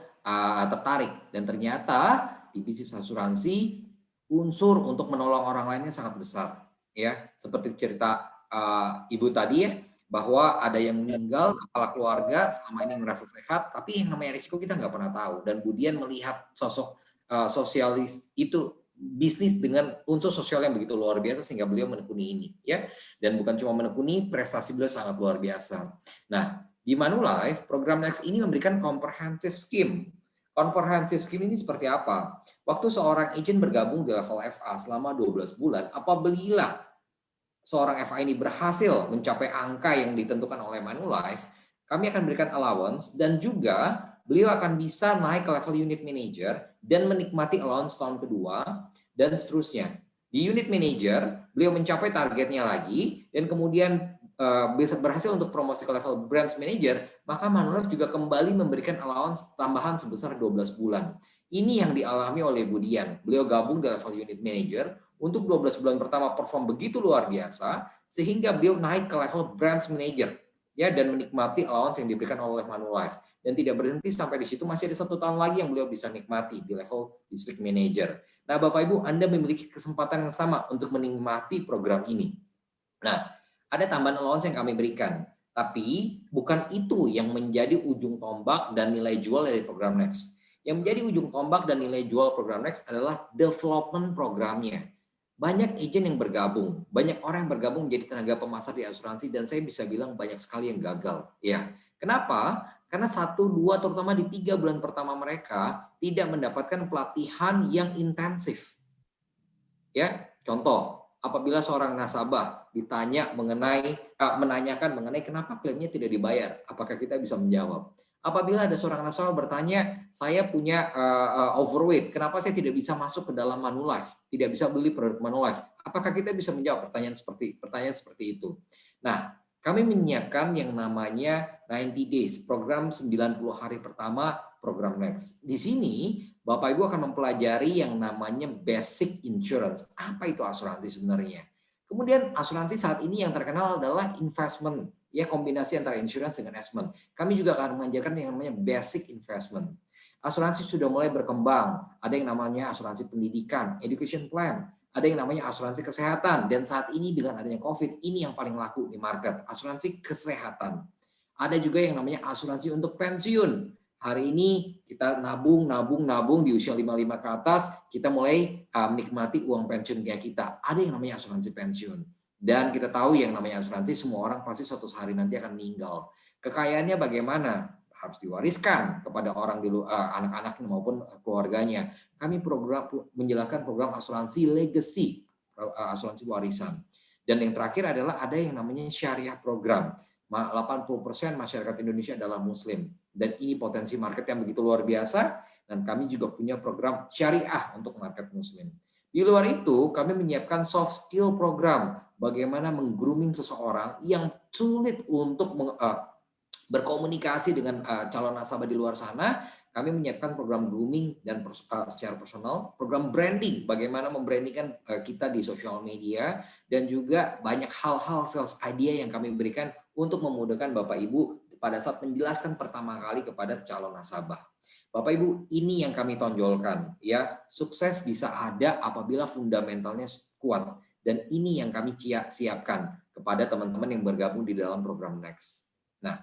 tertarik, dan ternyata di bisnis asuransi unsur untuk menolong orang lainnya sangat besar ya, seperti cerita Ibu tadi ya, bahwa ada yang meninggal, kepala keluarga selama ini merasa sehat, tapi yang namanya risiko kita nggak pernah tahu. Dan Budian melihat sosok sosialis itu, bisnis dengan unsur sosial yang begitu luar biasa, sehingga beliau menekuni ini ya. Dan bukan cuma menekuni, prestasi beliau sangat luar biasa. Nah, di Manulife program Next ini memberikan comprehensive scheme. Comprehensive scheme ini seperti apa? Waktu seorang agent bergabung di level FA selama 12 bulan, apabila seorang FA ini berhasil mencapai angka yang ditentukan oleh Manulife, kami akan berikan allowance, dan juga beliau akan bisa naik ke level unit manager dan menikmati allowance tahun kedua, dan seterusnya. Di unit manager, beliau mencapai targetnya lagi, dan kemudian bisa berhasil untuk promosi ke level branch manager, maka Manulife juga kembali memberikan allowance tambahan sebesar 12 bulan. Ini yang dialami oleh Budian. Beliau gabung di level unit manager, untuk 12 bulan pertama perform begitu luar biasa, sehingga beliau naik ke level branch manager ya, dan menikmati allowance yang diberikan oleh Manulife. Dan tidak berhenti sampai di situ, masih ada 1 tahun lagi yang beliau bisa nikmati di level district manager. Nah, Bapak Ibu, Anda memiliki kesempatan yang sama untuk menikmati program ini. Nah, ada tambahan allowance yang kami berikan, tapi bukan itu yang menjadi ujung tombak dan nilai jual dari program Next. Yang menjadi ujung tombak dan nilai jual program Next adalah development programnya. Banyak agent yang bergabung, banyak orang yang bergabung menjadi tenaga pemasar di asuransi, dan saya bisa bilang banyak sekali yang gagal. Ya, kenapa? Karena 1, 2, terutama di 3 bulan pertama mereka tidak mendapatkan pelatihan yang intensif. Ya, contoh, apabila seorang nasabah menanyakan mengenai kenapa klaimnya tidak dibayar, apakah kita bisa menjawab? Apabila ada seorang nasabah bertanya, saya punya overweight, kenapa saya tidak bisa masuk ke dalam Manulife, tidak bisa beli produk Manulife? Apakah kita bisa menjawab pertanyaan seperti itu? Nah, kami menyiapkan yang namanya 90 days, program 90 hari pertama program Next. Di sini Bapak Ibu akan mempelajari yang namanya basic insurance. Apa itu asuransi sebenarnya? Kemudian asuransi saat ini yang terkenal adalah investment, ya kombinasi antara insurance dengan investment. Kami juga akan mengajarkan yang namanya basic investment. Asuransi sudah mulai berkembang, ada yang namanya asuransi pendidikan, education plan, ada yang namanya asuransi kesehatan, dan saat ini dengan adanya COVID, ini yang paling laku di market, asuransi kesehatan. Ada juga yang namanya asuransi untuk pensiun. Hari ini kita nabung di usia 55 ke atas, kita mulai menikmati uang pensiun kita. Ada yang namanya asuransi pensiun. Dan kita tahu yang namanya asuransi, semua orang pasti suatu hari nanti akan meninggal. Kekayaannya bagaimana? Harus diwariskan kepada orang di anak-anak maupun keluarganya. Kami menjelaskan program asuransi legacy, asuransi warisan. Dan yang terakhir adalah ada yang namanya syariah program. 80% masyarakat Indonesia adalah Muslim. Dan ini potensi market yang begitu luar biasa. Dan kami juga punya program syariah untuk market Muslim. Di luar itu, kami menyiapkan soft skill program. Bagaimana meng-grooming seseorang yang sulit untuk berkomunikasi dengan calon nasabah di luar sana. Kami menyiapkan program grooming dan secara personal, program branding, bagaimana membrandingkan kita di sosial media, dan juga banyak hal-hal sales idea yang kami berikan untuk memudahkan Bapak Ibu pada saat menjelaskan pertama kali kepada calon nasabah. Bapak Ibu, ini yang kami tonjolkan, ya. Sukses bisa ada apabila fundamentalnya kuat, dan ini yang kami siapkan kepada teman-teman yang bergabung di dalam program Next. Nah,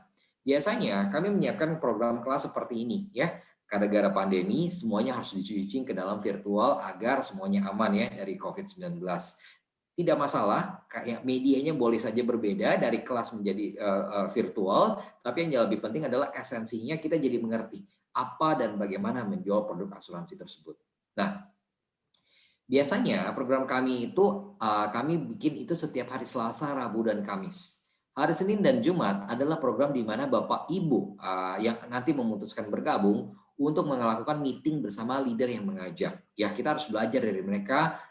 biasanya kami menyiapkan program kelas seperti ini, ya. Gara-gara pandemi, semuanya harus di-switching ke dalam virtual agar semuanya aman, ya, dari COVID-19. Tidak masalah, kayak medianya boleh saja berbeda dari kelas menjadi virtual, tapi yang lebih penting adalah esensinya kita jadi mengerti apa dan bagaimana menjual produk asuransi tersebut. Nah, biasanya program kami itu kami bikin itu setiap hari Selasa, Rabu, dan Kamis. Hari Senin dan Jumat adalah program di mana Bapak Ibu yang nanti memutuskan bergabung untuk melakukan meeting bersama leader yang mengajak. Ya, kita harus belajar dari mereka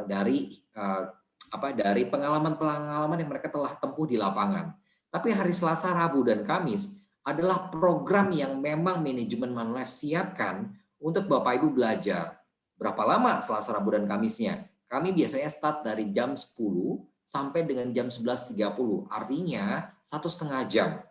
dari pengalaman-pengalaman yang mereka telah tempuh di lapangan. Tapi hari Selasa, Rabu, dan Kamis adalah program yang memang manajemen Manulife siapkan untuk Bapak Ibu belajar. Berapa lama Selasa, Rabu, dan Kamisnya? Kami biasanya start dari jam 10 sampai dengan jam 11.30, artinya 1,5 jam.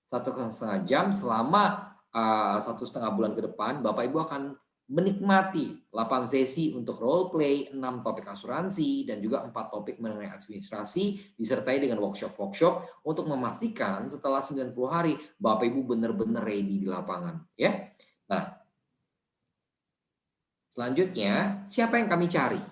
1,5 jam selama 1,5 bulan ke depan, Bapak Ibu akan menikmati 8 sesi untuk role play, 6 topik asuransi, dan juga 4 topik mengenai administrasi, disertai dengan workshop-workshop untuk memastikan setelah 90 hari, Bapak Ibu benar-benar ready di lapangan. Ya. Nah, selanjutnya, siapa yang kami cari?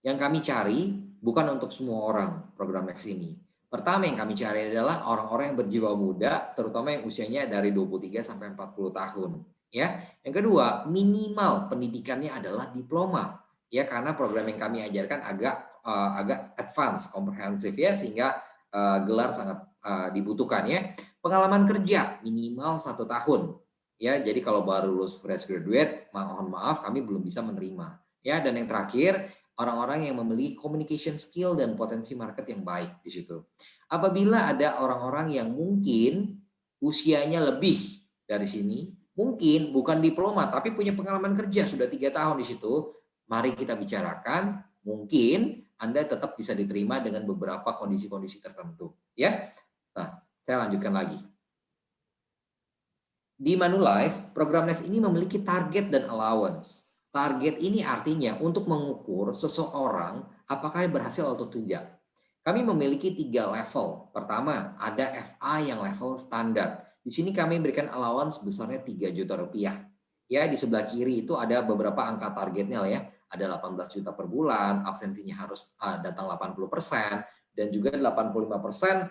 Yang kami cari bukan untuk semua orang program Next ini. Pertama yang kami cari adalah orang-orang yang berjiwa muda, terutama yang usianya dari 23 sampai 40 tahun. Ya, yang kedua, minimal pendidikannya adalah diploma. Ya, karena program yang kami ajarkan agak advance, komprehensif, ya, sehingga gelar sangat dibutuhkan, ya. Pengalaman kerja minimal 1 tahun. Ya, jadi kalau baru lulus fresh graduate, mohon maaf kami belum bisa menerima. Ya, dan yang terakhir, orang-orang yang memiliki communication skill dan potensi market yang baik di situ. Apabila ada orang-orang yang mungkin usianya lebih dari sini, mungkin bukan diploma tapi punya pengalaman kerja sudah 3 tahun di situ, mari kita bicarakan, mungkin Anda tetap bisa diterima dengan beberapa kondisi-kondisi tertentu, ya. Nah, saya lanjutkan lagi. Di Manulife, program Next ini memiliki target dan allowance. Target ini artinya untuk mengukur seseorang apakah berhasil atau tidak. Kami memiliki 3 level. Pertama, ada FA yang level standar. Di sini kami berikan allowance besarnya 3 juta rupiah. Ya, di sebelah kiri itu ada beberapa angka targetnya lah, ya. Ada 18 juta per bulan, absensinya harus datang 80%, dan juga 85%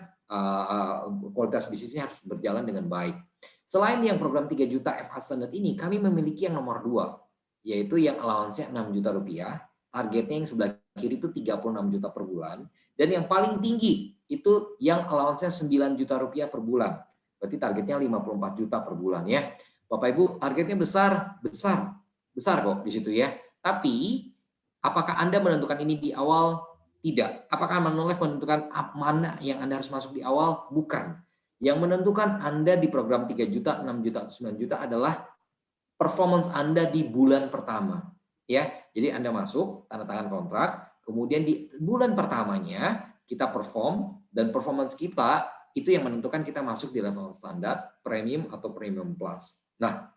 kualitas bisnisnya harus berjalan dengan baik. Selain yang program 3 juta FA standar ini, kami memiliki yang nomor 2. Yaitu yang allowance-nya 6 juta rupiah, targetnya yang sebelah kiri itu 36 juta per bulan, dan yang paling tinggi itu yang allowance-nya 9 juta rupiah per bulan. Berarti targetnya 54 juta per bulan, ya. Bapak Ibu, targetnya besar kok di situ, ya. Tapi apakah Anda menentukan ini di awal? Tidak. Apakah Manulife menentukan mana yang Anda harus masuk di awal? Bukan. Yang menentukan Anda di program 3 juta, 6 juta, 9 juta adalah performance Anda di bulan pertama. Ya, jadi Anda masuk, tanda tangan kontrak, kemudian di bulan pertamanya kita perform, dan performance kita itu yang menentukan kita masuk di level standar, premium atau premium plus. Nah,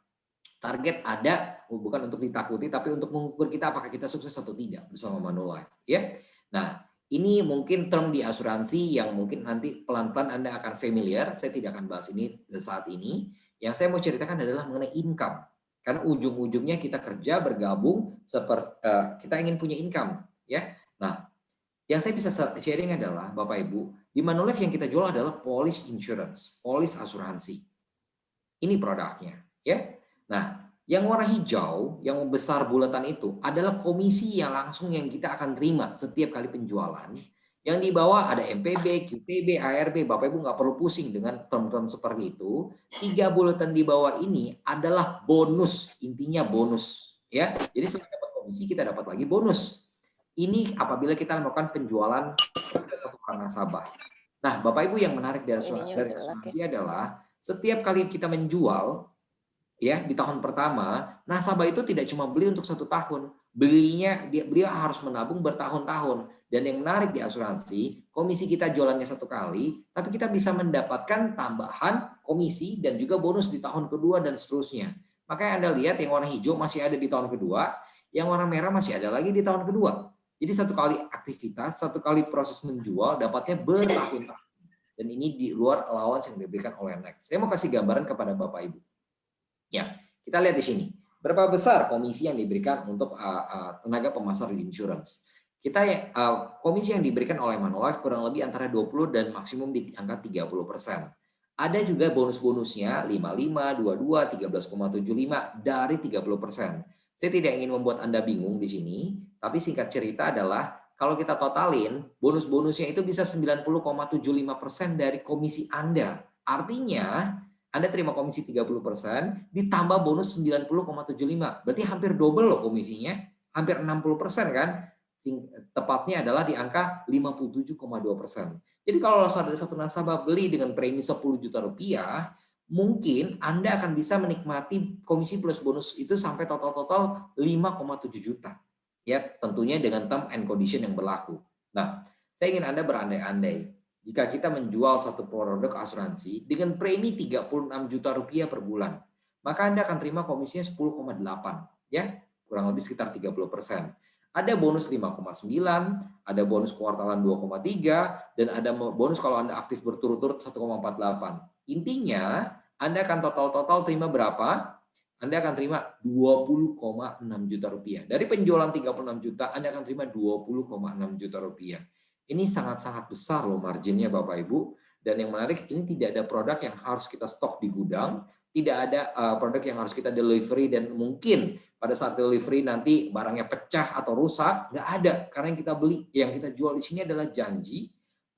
target ada bukan untuk ditakuti, tapi untuk mengukur kita apakah kita sukses atau tidak bersama Manulife. Ya, nah ini mungkin term di asuransi yang mungkin nanti pelan-pelan Anda akan familiar. Saya tidak akan bahas ini saat ini. Yang saya mau ceritakan adalah mengenai income. Karena ujung-ujungnya kita kerja bergabung seperti kita ingin punya income, ya. Nah, yang saya bisa sharing adalah Bapak Ibu, di Manulife yang kita jual adalah policy insurance, polis asuransi. Ini produknya, ya. Nah, yang warna hijau, yang besar bulatan itu adalah komisi yang langsung yang kita akan terima setiap kali penjualan. Yang di bawah ada MPB, QPB, ARB. Bapak Ibu nggak perlu pusing dengan term-term seperti itu. 3 bulatan di bawah ini adalah bonus, intinya bonus. Ya, jadi selain dapat komisi kita dapat lagi bonus. Ini apabila kita melakukan penjualan kepada satu orang nasabah. Nah, Bapak Ibu yang menarik dari asuransi adalah setiap kali kita menjual, ya di tahun pertama, nasabah itu tidak cuma beli untuk 1 tahun, beliau harus menabung bertahun-tahun. Dan yang menarik di asuransi, komisi kita jualannya 1 kali, tapi kita bisa mendapatkan tambahan komisi dan juga bonus di tahun kedua dan seterusnya. Makanya Anda lihat yang warna hijau masih ada di tahun kedua, yang warna merah masih ada lagi di tahun kedua. Jadi 1 kali aktivitas, 1 kali proses menjual dapatnya bertahun-tahun. Dan ini di luar allowance yang diberikan oleh Next. Saya mau kasih gambaran kepada Bapak Ibu. Ya, kita lihat di sini. Berapa besar komisi yang diberikan untuk tenaga pemasar di insurance? Kita komisi yang diberikan oleh Manulife kurang lebih antara 20 dan maksimum di angka 30%. Ada juga bonus-bonusnya 55, 22, 13,75 dari 30%. Saya tidak ingin membuat Anda bingung di sini, tapi singkat cerita adalah kalau kita totalin, bonus-bonusnya itu bisa 90,75% dari komisi Anda. Artinya, Anda terima komisi 30%, ditambah bonus 90,75. Berarti hampir double loh komisinya, hampir 60% kan? Tepatnya adalah di angka 57,2%. Jadi kalau ada satu nasabah beli dengan premi 10 juta rupiah, mungkin Anda akan bisa menikmati komisi plus bonus itu sampai total 5,7 juta. Ya, tentunya dengan term and condition yang berlaku. Nah, saya ingin Anda berandai-andai. Jika kita menjual satu produk asuransi dengan premi 36 juta rupiah per bulan, maka Anda akan terima komisinya 10,8, ya, kurang lebih sekitar 30%. Ada bonus 5,9, ada bonus kuartalan 2,3, dan ada bonus kalau Anda aktif berturut-turut 1,48. Intinya, Anda akan total terima berapa? Anda akan terima 20,6 juta rupiah. Dari penjualan 36 juta, Anda akan terima 20,6 juta rupiah. Ini sangat-sangat besar loh marginnya Bapak Ibu. Dan yang menarik, ini tidak ada produk yang harus kita stok di gudang, tidak ada produk yang harus kita delivery, dan mungkin pada saat delivery nanti barangnya pecah atau rusak, nggak ada. Karena yang kita beli, yang kita jual di sini adalah janji,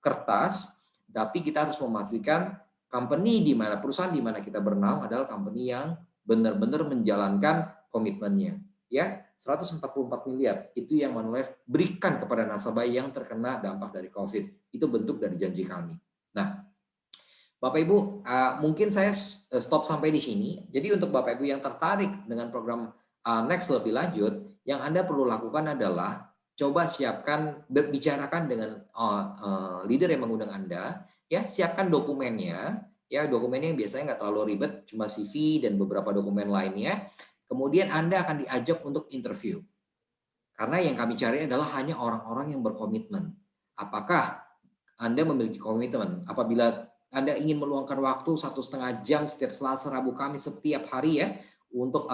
kertas, tapi kita harus memastikan company di mana, perusahaan di mana kita bernaung adalah company yang benar-benar menjalankan komitmennya. Ya, 144 miliar itu yang Manulife berikan kepada nasabah yang terkena dampak dari COVID. Itu bentuk dari janji kami. Nah, Bapak Ibu, mungkin saya stop sampai di sini. Jadi untuk Bapak Ibu yang tertarik dengan program Next lebih lanjut, yang Anda perlu lakukan adalah coba siapkan, bicarakan dengan leader yang mengundang Anda, ya, siapkan dokumennya, ya, dokumennya yang biasanya nggak terlalu ribet, cuma CV dan beberapa dokumen lainnya. Kemudian Anda akan diajak untuk interview. Karena yang kami cari adalah hanya orang-orang yang berkomitmen. Apakah Anda memiliki komitmen? Apabila Anda ingin meluangkan waktu 1,5 jam setiap Selasa, Rabu, Kamis setiap hari ya untuk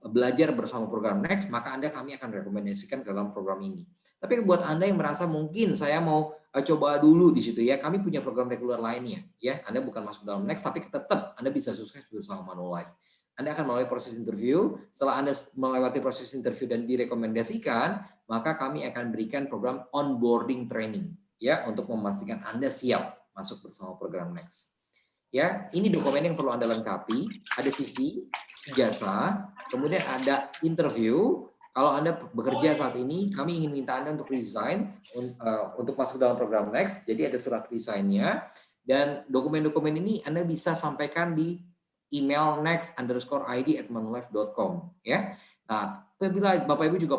belajar bersama program Next, maka kami akan rekomendasikan ke dalam program ini. Tapi buat Anda yang merasa mungkin saya mau coba dulu di situ ya, kami punya program reguler lainnya ya. Anda bukan masuk dalam Next, tapi tetap Anda bisa sukses bersama Manulife. Anda akan melalui proses interview. Setelah Anda melewati proses interview dan direkomendasikan, maka kami akan berikan program onboarding training ya untuk memastikan Anda siap masuk bersama program Next. Ya, ini dokumen yang perlu Anda lengkapi. Ada CV, ijazah, kemudian ada interview, Kalau Anda bekerja saat ini, kami ingin minta Anda untuk resign, untuk masuk dalam program Next. Jadi ada surat resign-nya, dan dokumen-dokumen ini Anda bisa sampaikan di email next_id@manulife.com ya. Nah, apabila Bapak Ibu juga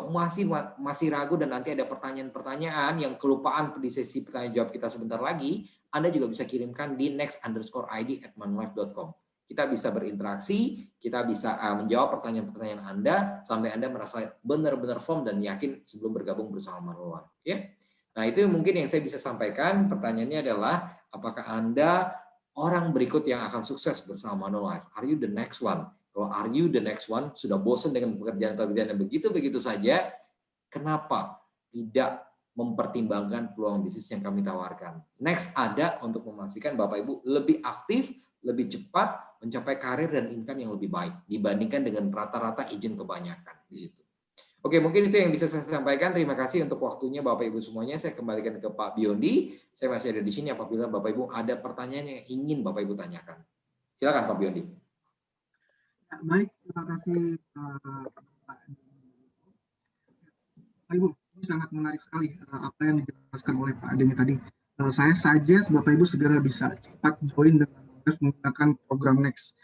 masih ragu dan nanti ada pertanyaan-pertanyaan yang kelupaan di sesi pertanyaan jawab kita sebentar lagi, Anda juga bisa kirimkan di next_id@manulife.com. Kita bisa berinteraksi, kita bisa menjawab pertanyaan-pertanyaan Anda sampai Anda merasa benar-benar firm dan yakin sebelum bergabung bersama Manulife. Ya. Nah, itu mungkin yang saya bisa sampaikan. Pertanyaannya adalah, apakah Anda orang berikut yang akan sukses bersama Manulife? Are you the next one? Kalau are you the next one, sudah bosan dengan pekerjaan-pekerjaan yang begitu-begitu saja, kenapa tidak mempertimbangkan peluang bisnis yang kami tawarkan? Next ada untuk memastikan Bapak Ibu lebih aktif, lebih cepat mencapai karir dan income yang lebih baik dibandingkan dengan rata-rata agent kebanyakan di situ. Oke, mungkin itu yang bisa saya sampaikan. Terima kasih untuk waktunya Bapak Ibu semuanya. Saya kembalikan ke Pak Biondi. Saya masih ada di sini apabila Bapak Ibu ada pertanyaan yang ingin Bapak Ibu tanyakan. Silakan Pak Biondi. Baik, terima kasih Pak Ibu. Ini sangat menarik sekali apa yang dijelaskan oleh Pak Denny tadi. Saya suggest Bapak Ibu segera bisa cepat join dengan menggunakan program Next.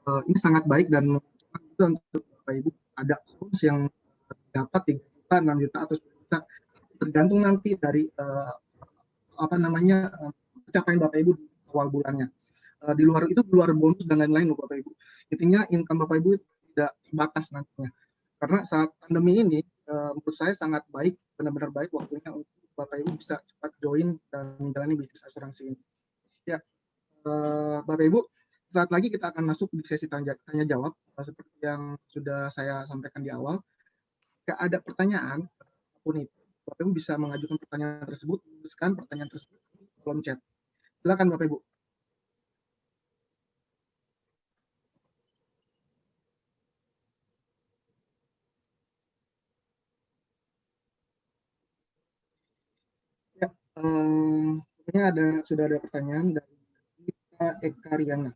Ini sangat baik dan untuk Bapak Ibu ada course yang dapat 3 juta, 6 juta atau 10 juta tergantung nanti dari pencapaian Bapak Ibu di awal bulannya. Di luar itu, di luar bonus dan lain-lain Bapak Ibu. Intinya income Bapak Ibu tidak terbatas nantinya. Karena saat pandemi ini menurut saya sangat baik, benar-benar baik waktunya untuk Bapak Ibu bisa cepat join dan menjalani bisnis asuransi ini. Ya, Bapak Ibu, saat lagi kita akan masuk di sesi tanya jawab seperti yang sudah saya sampaikan di awal. Jika ada pertanyaan apapun itu, Bapak Ibu bisa mengajukan pertanyaan tersebut, tuliskan pertanyaan tersebut di kolom chat. Silakan Bapak Ibu. Ya, sudah ada pertanyaan dari Nita Ekariana.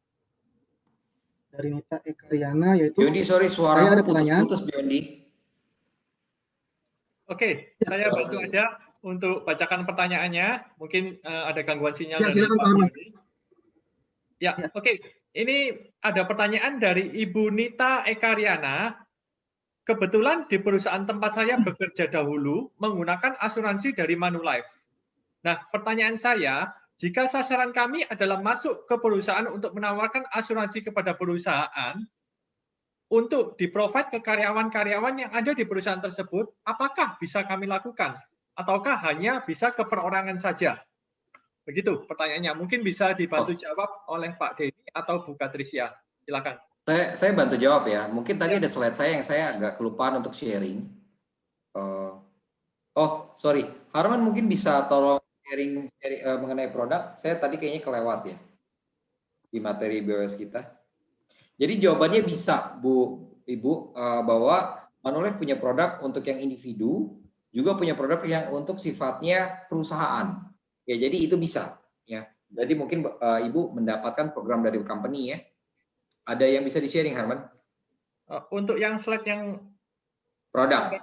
Dari Nita Ekariana, yaitu Biondi, sorry, suaramu putus-putus Biondi. Oke, saya bantu aja untuk bacakan pertanyaannya. Mungkin ada gangguan sinyal ya, dari silakan, Pak Biondi. Ya, ya. Oke. Ini ada pertanyaan dari Ibu Nita Ekariana. Kebetulan di perusahaan tempat saya bekerja dahulu menggunakan asuransi dari Manulife. Nah, pertanyaan saya, jika sasaran kami adalah masuk ke perusahaan untuk menawarkan asuransi kepada perusahaan, untuk di-provide ke karyawan-karyawan yang ada di perusahaan tersebut, apakah bisa kami lakukan? Ataukah hanya bisa ke perorangan saja? Begitu pertanyaannya. Mungkin bisa dibantu jawab oleh Pak Denny atau Bu Katrisia. Silakan. Saya bantu jawab ya. Mungkin tadi ada slide saya yang saya agak kelupaan untuk sharing. Sorry. Harman mungkin bisa tolong sharing mengenai produk. Saya tadi kayaknya kelewat ya di materi BOS kita. Jadi jawabannya bisa, Bu Ibu, bahwa Manulife punya produk untuk yang individu, juga punya produk yang untuk sifatnya perusahaan. Ya, jadi itu bisa. Ya, jadi mungkin Ibu mendapatkan program dari company ya. Ada yang bisa di-sharing, Harman? Untuk yang slide yang produk.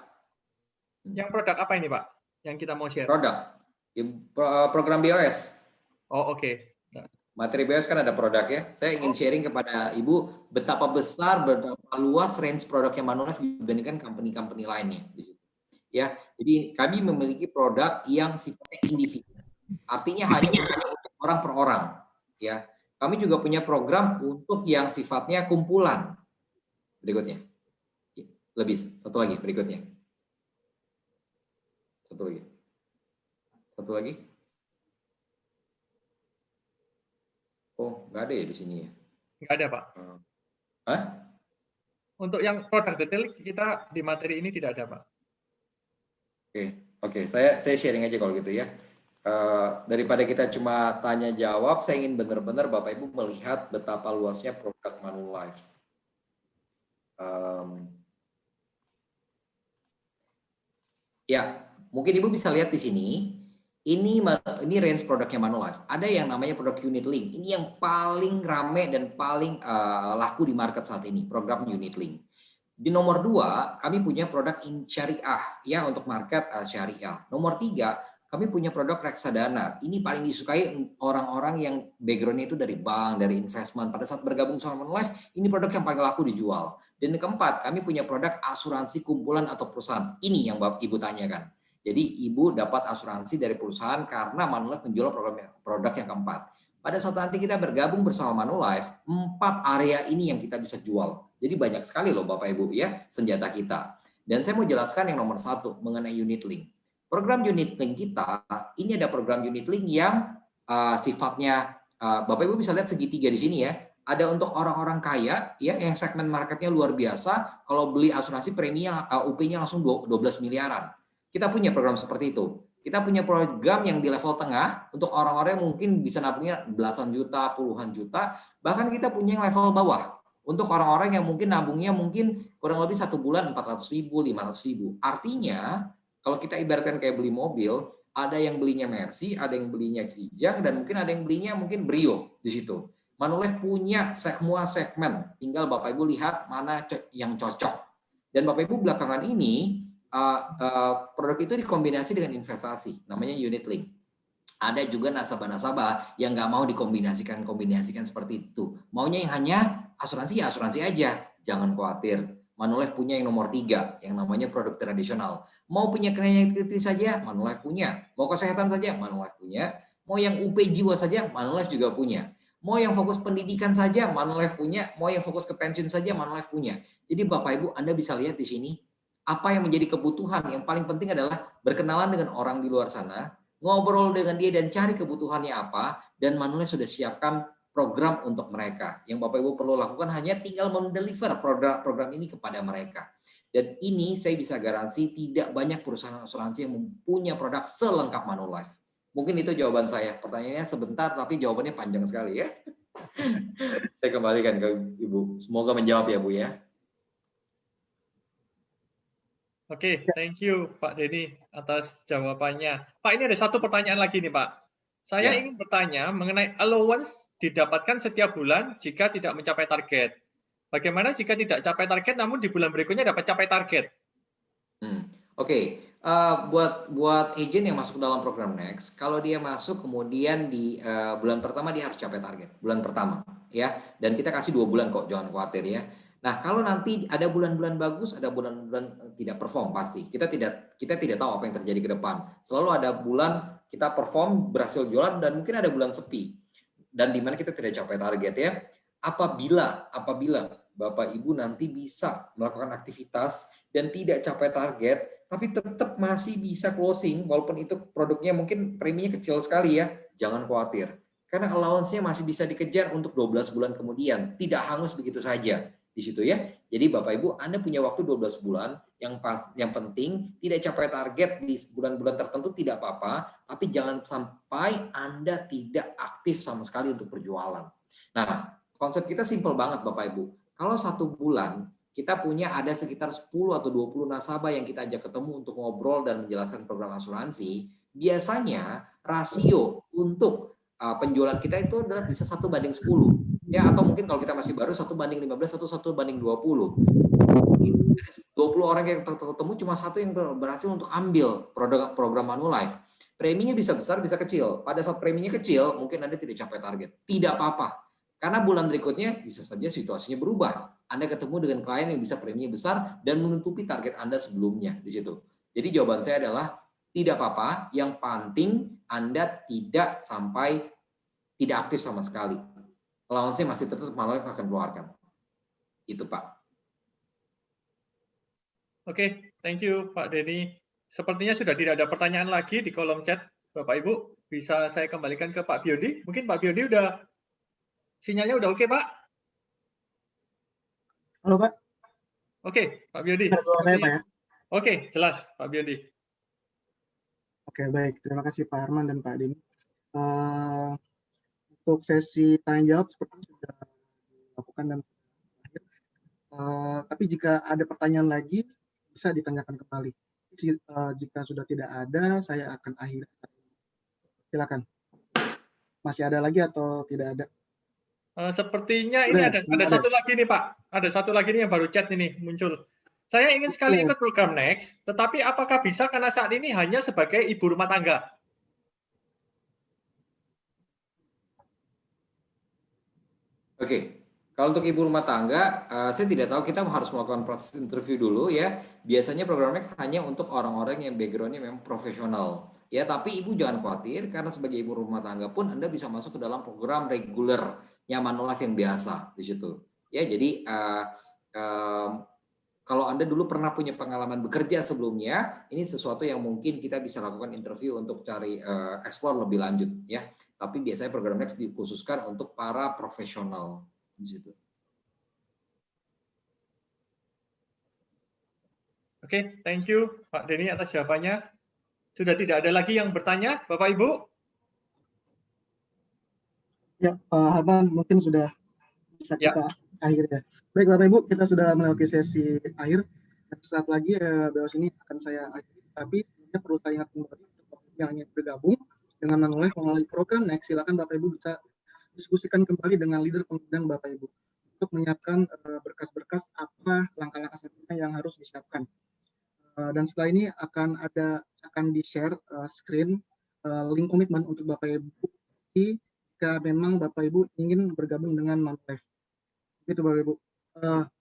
Yang produk apa ini, Pak? Yang kita mau share? Produk. Program BOS. Oh, oke. Materi BOS kan ada produk ya. Saya ingin sharing kepada Ibu betapa besar, betapa luas range produknya Manulife dibandingkan company-company lainnya. Ya, jadi kami memiliki produk yang sifatnya individu. Artinya hanya untuk orang per orang. Ya, kami juga punya program untuk yang sifatnya kumpulan. Berikutnya, satu lagi berikutnya. Satu lagi. Oh, nggak ada ya di sini ya? Nggak ada, Pak. Hah? Untuk yang produk detail kita di materi ini tidak ada, Pak. Oke. Saya sharing aja kalau gitu ya. Daripada kita cuma tanya jawab, saya ingin benar-benar Bapak Ibu melihat betapa luasnya produk Manulife. Ya, mungkin Ibu bisa lihat di sini. Ini range produknya Manulife. Ada yang namanya produk unit link. Ini yang paling rame dan paling laku di market saat ini, program unit link. Di nomor 2, kami punya produk syariah ya untuk market syariah. Nomor 3, kami punya produk reksadana. Ini paling disukai orang-orang yang background-nya itu dari bank, dari investment. Pada saat bergabung sama Manulife, ini produk yang paling laku dijual. Dan yang keempat, kami punya produk asuransi kumpulan atau perusahaan. Ini yang Ibu tanyakan. Jadi Ibu dapat asuransi dari perusahaan karena Manulife menjual produk yang keempat. Pada saat nanti kita bergabung bersama Manulife, 4 area ini yang kita bisa jual. Jadi banyak sekali loh Bapak Ibu ya senjata kita. Dan saya mau jelaskan yang nomor 1 mengenai unit link. Program unit link kita, ini ada program unit link yang sifatnya, Bapak Ibu bisa lihat segitiga di sini ya. Ada untuk orang-orang kaya ya yang segmen marketnya luar biasa, kalau beli asuransi preminya UP-nya langsung 12 miliaran. Kita punya program seperti itu. Kita punya program yang di level tengah untuk orang-orang yang mungkin bisa nabungnya belasan juta, puluhan juta, bahkan kita punya yang level bawah. Untuk orang-orang yang mungkin nabungnya mungkin kurang lebih 1 bulan 400.000, 500.000. Artinya kalau kita ibaratkan kayak beli mobil, ada yang belinya Mercy, ada yang belinya Kijang, dan mungkin ada yang belinya mungkin Brio di situ. Manulife punya semua segmen, tinggal Bapak Ibu lihat mana yang cocok. Dan Bapak Ibu belakangan ini produk itu dikombinasi dengan investasi, namanya unit link. Ada juga nasabah-nasabah yang nggak mau dikombinasikan seperti itu. Maunya yang hanya asuransi ya asuransi aja, jangan khawatir. Manulife punya yang nomor 3, yang namanya produk tradisional. Mau punya connectivity saja, Manulife punya. Mau kesehatan saja, Manulife punya. Mau yang UP jiwa saja, Manulife juga punya. Mau yang fokus pendidikan saja, Manulife punya. Mau yang fokus ke pensiun saja, Manulife punya. Jadi Bapak Ibu, Anda bisa lihat di sini, apa yang menjadi kebutuhan. Yang paling penting adalah berkenalan dengan orang di luar sana, ngobrol dengan dia dan cari kebutuhannya apa, dan Manulife sudah siapkan program untuk mereka. Yang Bapak Ibu perlu lakukan hanya tinggal mendeliver program ini kepada mereka. Dan ini saya bisa garansi tidak banyak perusahaan asuransi yang mempunyai produk selengkap Manulife. Mungkin itu jawaban saya. Pertanyaannya sebentar tapi jawabannya panjang sekali ya. Saya kembalikan ke Ibu. Semoga menjawab ya Bu ya. Oke, thank you Pak Denny atas jawabannya. Pak, ini ada satu pertanyaan lagi nih Pak. Saya ingin bertanya mengenai allowance didapatkan setiap bulan jika tidak mencapai target. Bagaimana jika tidak capai target namun di bulan berikutnya dapat capai target? Oke. Buat agent yang masuk dalam program Next, kalau dia masuk kemudian di bulan pertama dia harus capai target. Bulan pertama ya. Dan kita kasih 2 bulan kok, jangan khawatir ya. Nah, kalau nanti ada bulan-bulan bagus, ada bulan-bulan tidak perform pasti. Kita tidak tahu apa yang terjadi ke depan. Selalu ada bulan kita perform, berhasil jualan, dan mungkin ada bulan sepi. Dan di mana kita tidak capai target ya. Apabila Bapak Ibu nanti bisa melakukan aktivitas dan tidak capai target, tapi tetap masih bisa closing, walaupun itu produknya mungkin preminya kecil sekali ya, jangan khawatir. Karena allowance-nya masih bisa dikejar untuk 12 bulan kemudian. Tidak hangus begitu saja. Di situ ya. Jadi Bapak Ibu, Anda punya waktu 12 bulan, yang penting tidak capai target di bulan-bulan tertentu tidak apa-apa, tapi jangan sampai Anda tidak aktif sama sekali untuk berjualan. Nah, konsep kita simpel banget Bapak Ibu. Kalau 1 bulan kita punya ada sekitar 10 atau 20 nasabah yang kita ajak ketemu untuk ngobrol dan menjelaskan program asuransi, biasanya rasio untuk penjualan kita itu adalah bisa 1:10. Ya, atau mungkin kalau kita masih baru 1:15 atau 1:20. 20 orang yang ketemu cuma 1 yang berhasil untuk ambil program Manulife. Preminya bisa besar, bisa kecil. Pada saat preminya kecil, mungkin Anda tidak capai target. Tidak apa-apa. Karena bulan berikutnya bisa saja situasinya berubah. Anda ketemu dengan klien yang bisa preminya besar dan menutupi target Anda sebelumnya di situ. Jadi jawaban saya adalah tidak apa-apa. Yang penting Anda tidak sampai tidak aktif sama sekali. Allowance-nya masih tetap Manulife akan keluarkan. Itu Pak. Oke, thank you Pak Denny. Sepertinya sudah tidak ada pertanyaan lagi di kolom chat. Bapak Ibu, bisa saya kembalikan ke Pak Biondi. Mungkin Pak Biondi udah sinyalnya udah oke, Pak? Halo Pak. Oke, Pak Biondi. Suara saya Pak ya? Oke, jelas Pak Biondi. Oke, baik. Terima kasih Pak Arman dan Pak Denny. Untuk sesi tanya jawab seperti sudah dilakukan dan tapi jika ada pertanyaan lagi bisa ditanyakan kembali. Jika sudah tidak ada, saya akan akhiri. Silakan. Masih ada lagi atau tidak ada? Sepertinya ini ada satu lagi nih Pak. Ada satu lagi nih yang baru chat ini muncul. Saya ingin sekali Oke. ikut program Next, tetapi apakah bisa karena saat ini hanya sebagai ibu rumah tangga? Oke, kalau untuk ibu rumah tangga, saya tidak tahu, kita harus melakukan proses interview dulu ya. Biasanya programnya hanya untuk orang-orang yang backgroundnya memang profesional. Ya, tapi ibu jangan khawatir karena sebagai ibu rumah tangga pun Anda bisa masuk ke dalam program regulernya Manulife yang biasa di situ. Ya, jadi kalau Anda dulu pernah punya pengalaman bekerja sebelumnya, ini sesuatu yang mungkin kita bisa lakukan interview untuk cari explore lebih lanjut ya. Tapi biasanya program Next dikhususkan untuk para profesional di situ. Oke, thank you Pak Denny atas jawabannya. Sudah tidak ada lagi yang bertanya, Bapak Ibu? Ya, Pak Harman, mungkin sudah bisa kita akhir ya. Baik, Bapak Ibu, kita sudah melewati sesi akhir. Saat lagi BOS ini akan saya akhiri, tapi sebenarnya perlu saya ingat kembali untuk yang ingin bergabung dengan Manulife melalui program Next, silakan Bapak Ibu bisa diskusikan kembali dengan leader pengundang Bapak Ibu untuk menyiapkan berkas-berkas apa langkah-langkah selanjutnya yang harus disiapkan. Dan setelah ini akan di-share screen link komitmen untuk Bapak Ibu jika memang Bapak Ibu ingin bergabung dengan Manulife. Itu Bapak Ibu.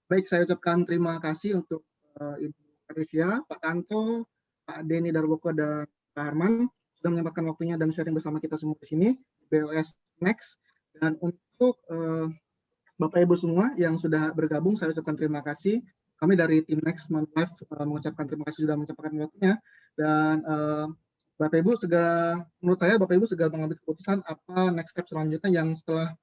Baik, saya ucapkan terima kasih untuk Ibu Patricia, Pak Tanto, Pak Denny Darwoko, dan Pak Harman sudah menyempatkan waktunya dan sharing bersama kita semua di sini, BOS Next. Dan untuk Bapak Ibu semua yang sudah bergabung, saya ucapkan terima kasih. Kami dari tim Next Manulife mengucapkan terima kasih sudah menyempatkan waktunya. Dan Bapak Ibu menurut saya Bapak Ibu segera mengambil keputusan apa next step selanjutnya yang setelah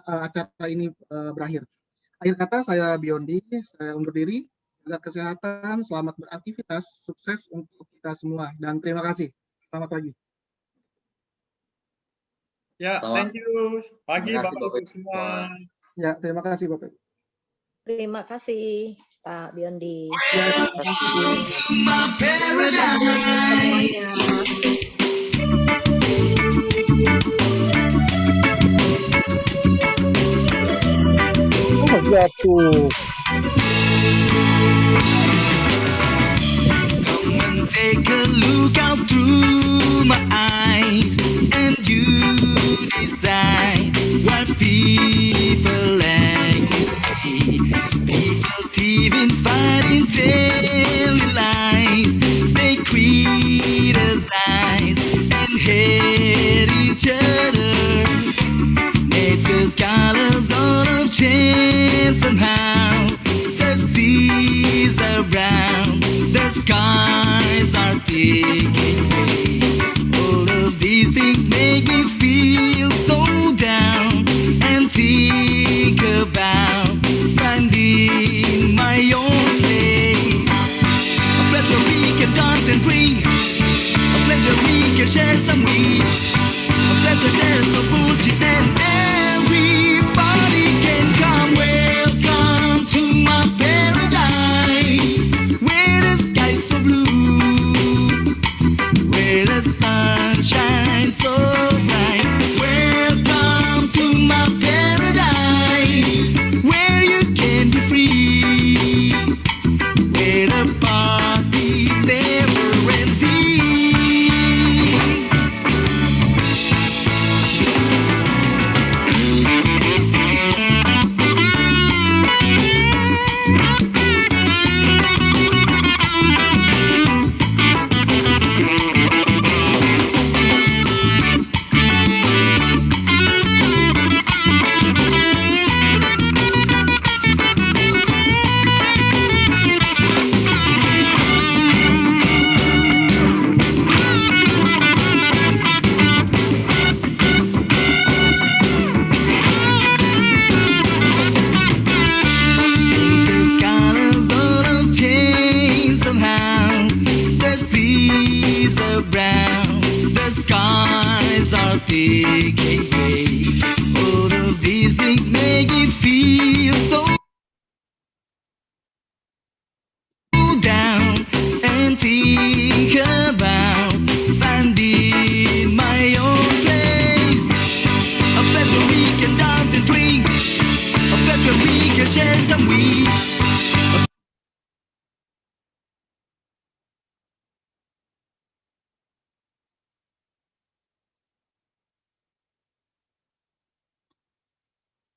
acara ini berakhir. Akhir kata, saya Biondi, saya undur diri. Jaga kesehatan, selamat beraktivitas, sukses untuk kita semua, dan terima kasih. Selamat pagi. Ya, thank you. Pagi Bapak Ibu semua. Ya, terima kasih Bapak Ibu. Terima kasih Pak Biondi. Ya, terima Come and take a look out through my eyes, and you decide what people like to see. People thieving, fighting, telling lies. They criticize and hate each other. Nature's colors all have changed somehow. The seas are brown, the skies are taking gray. All of these things make me feel so down, and think about finding my own place. A place where we can dance and breathe, a place where we can share some weed, a place where there's no bullshit and everybody can come. Welcome to my paradise, where the sky's so blue, where the sun shines so bright. Welcome to my paradise, where you can be free, where the party's never ending. Nature's colors all have changed somehow. The seas are brown, the skies are thick and gray. All of these things make me feel so down, and think about finding my own place. A place where we can dance and drink, a place where we can share some weed,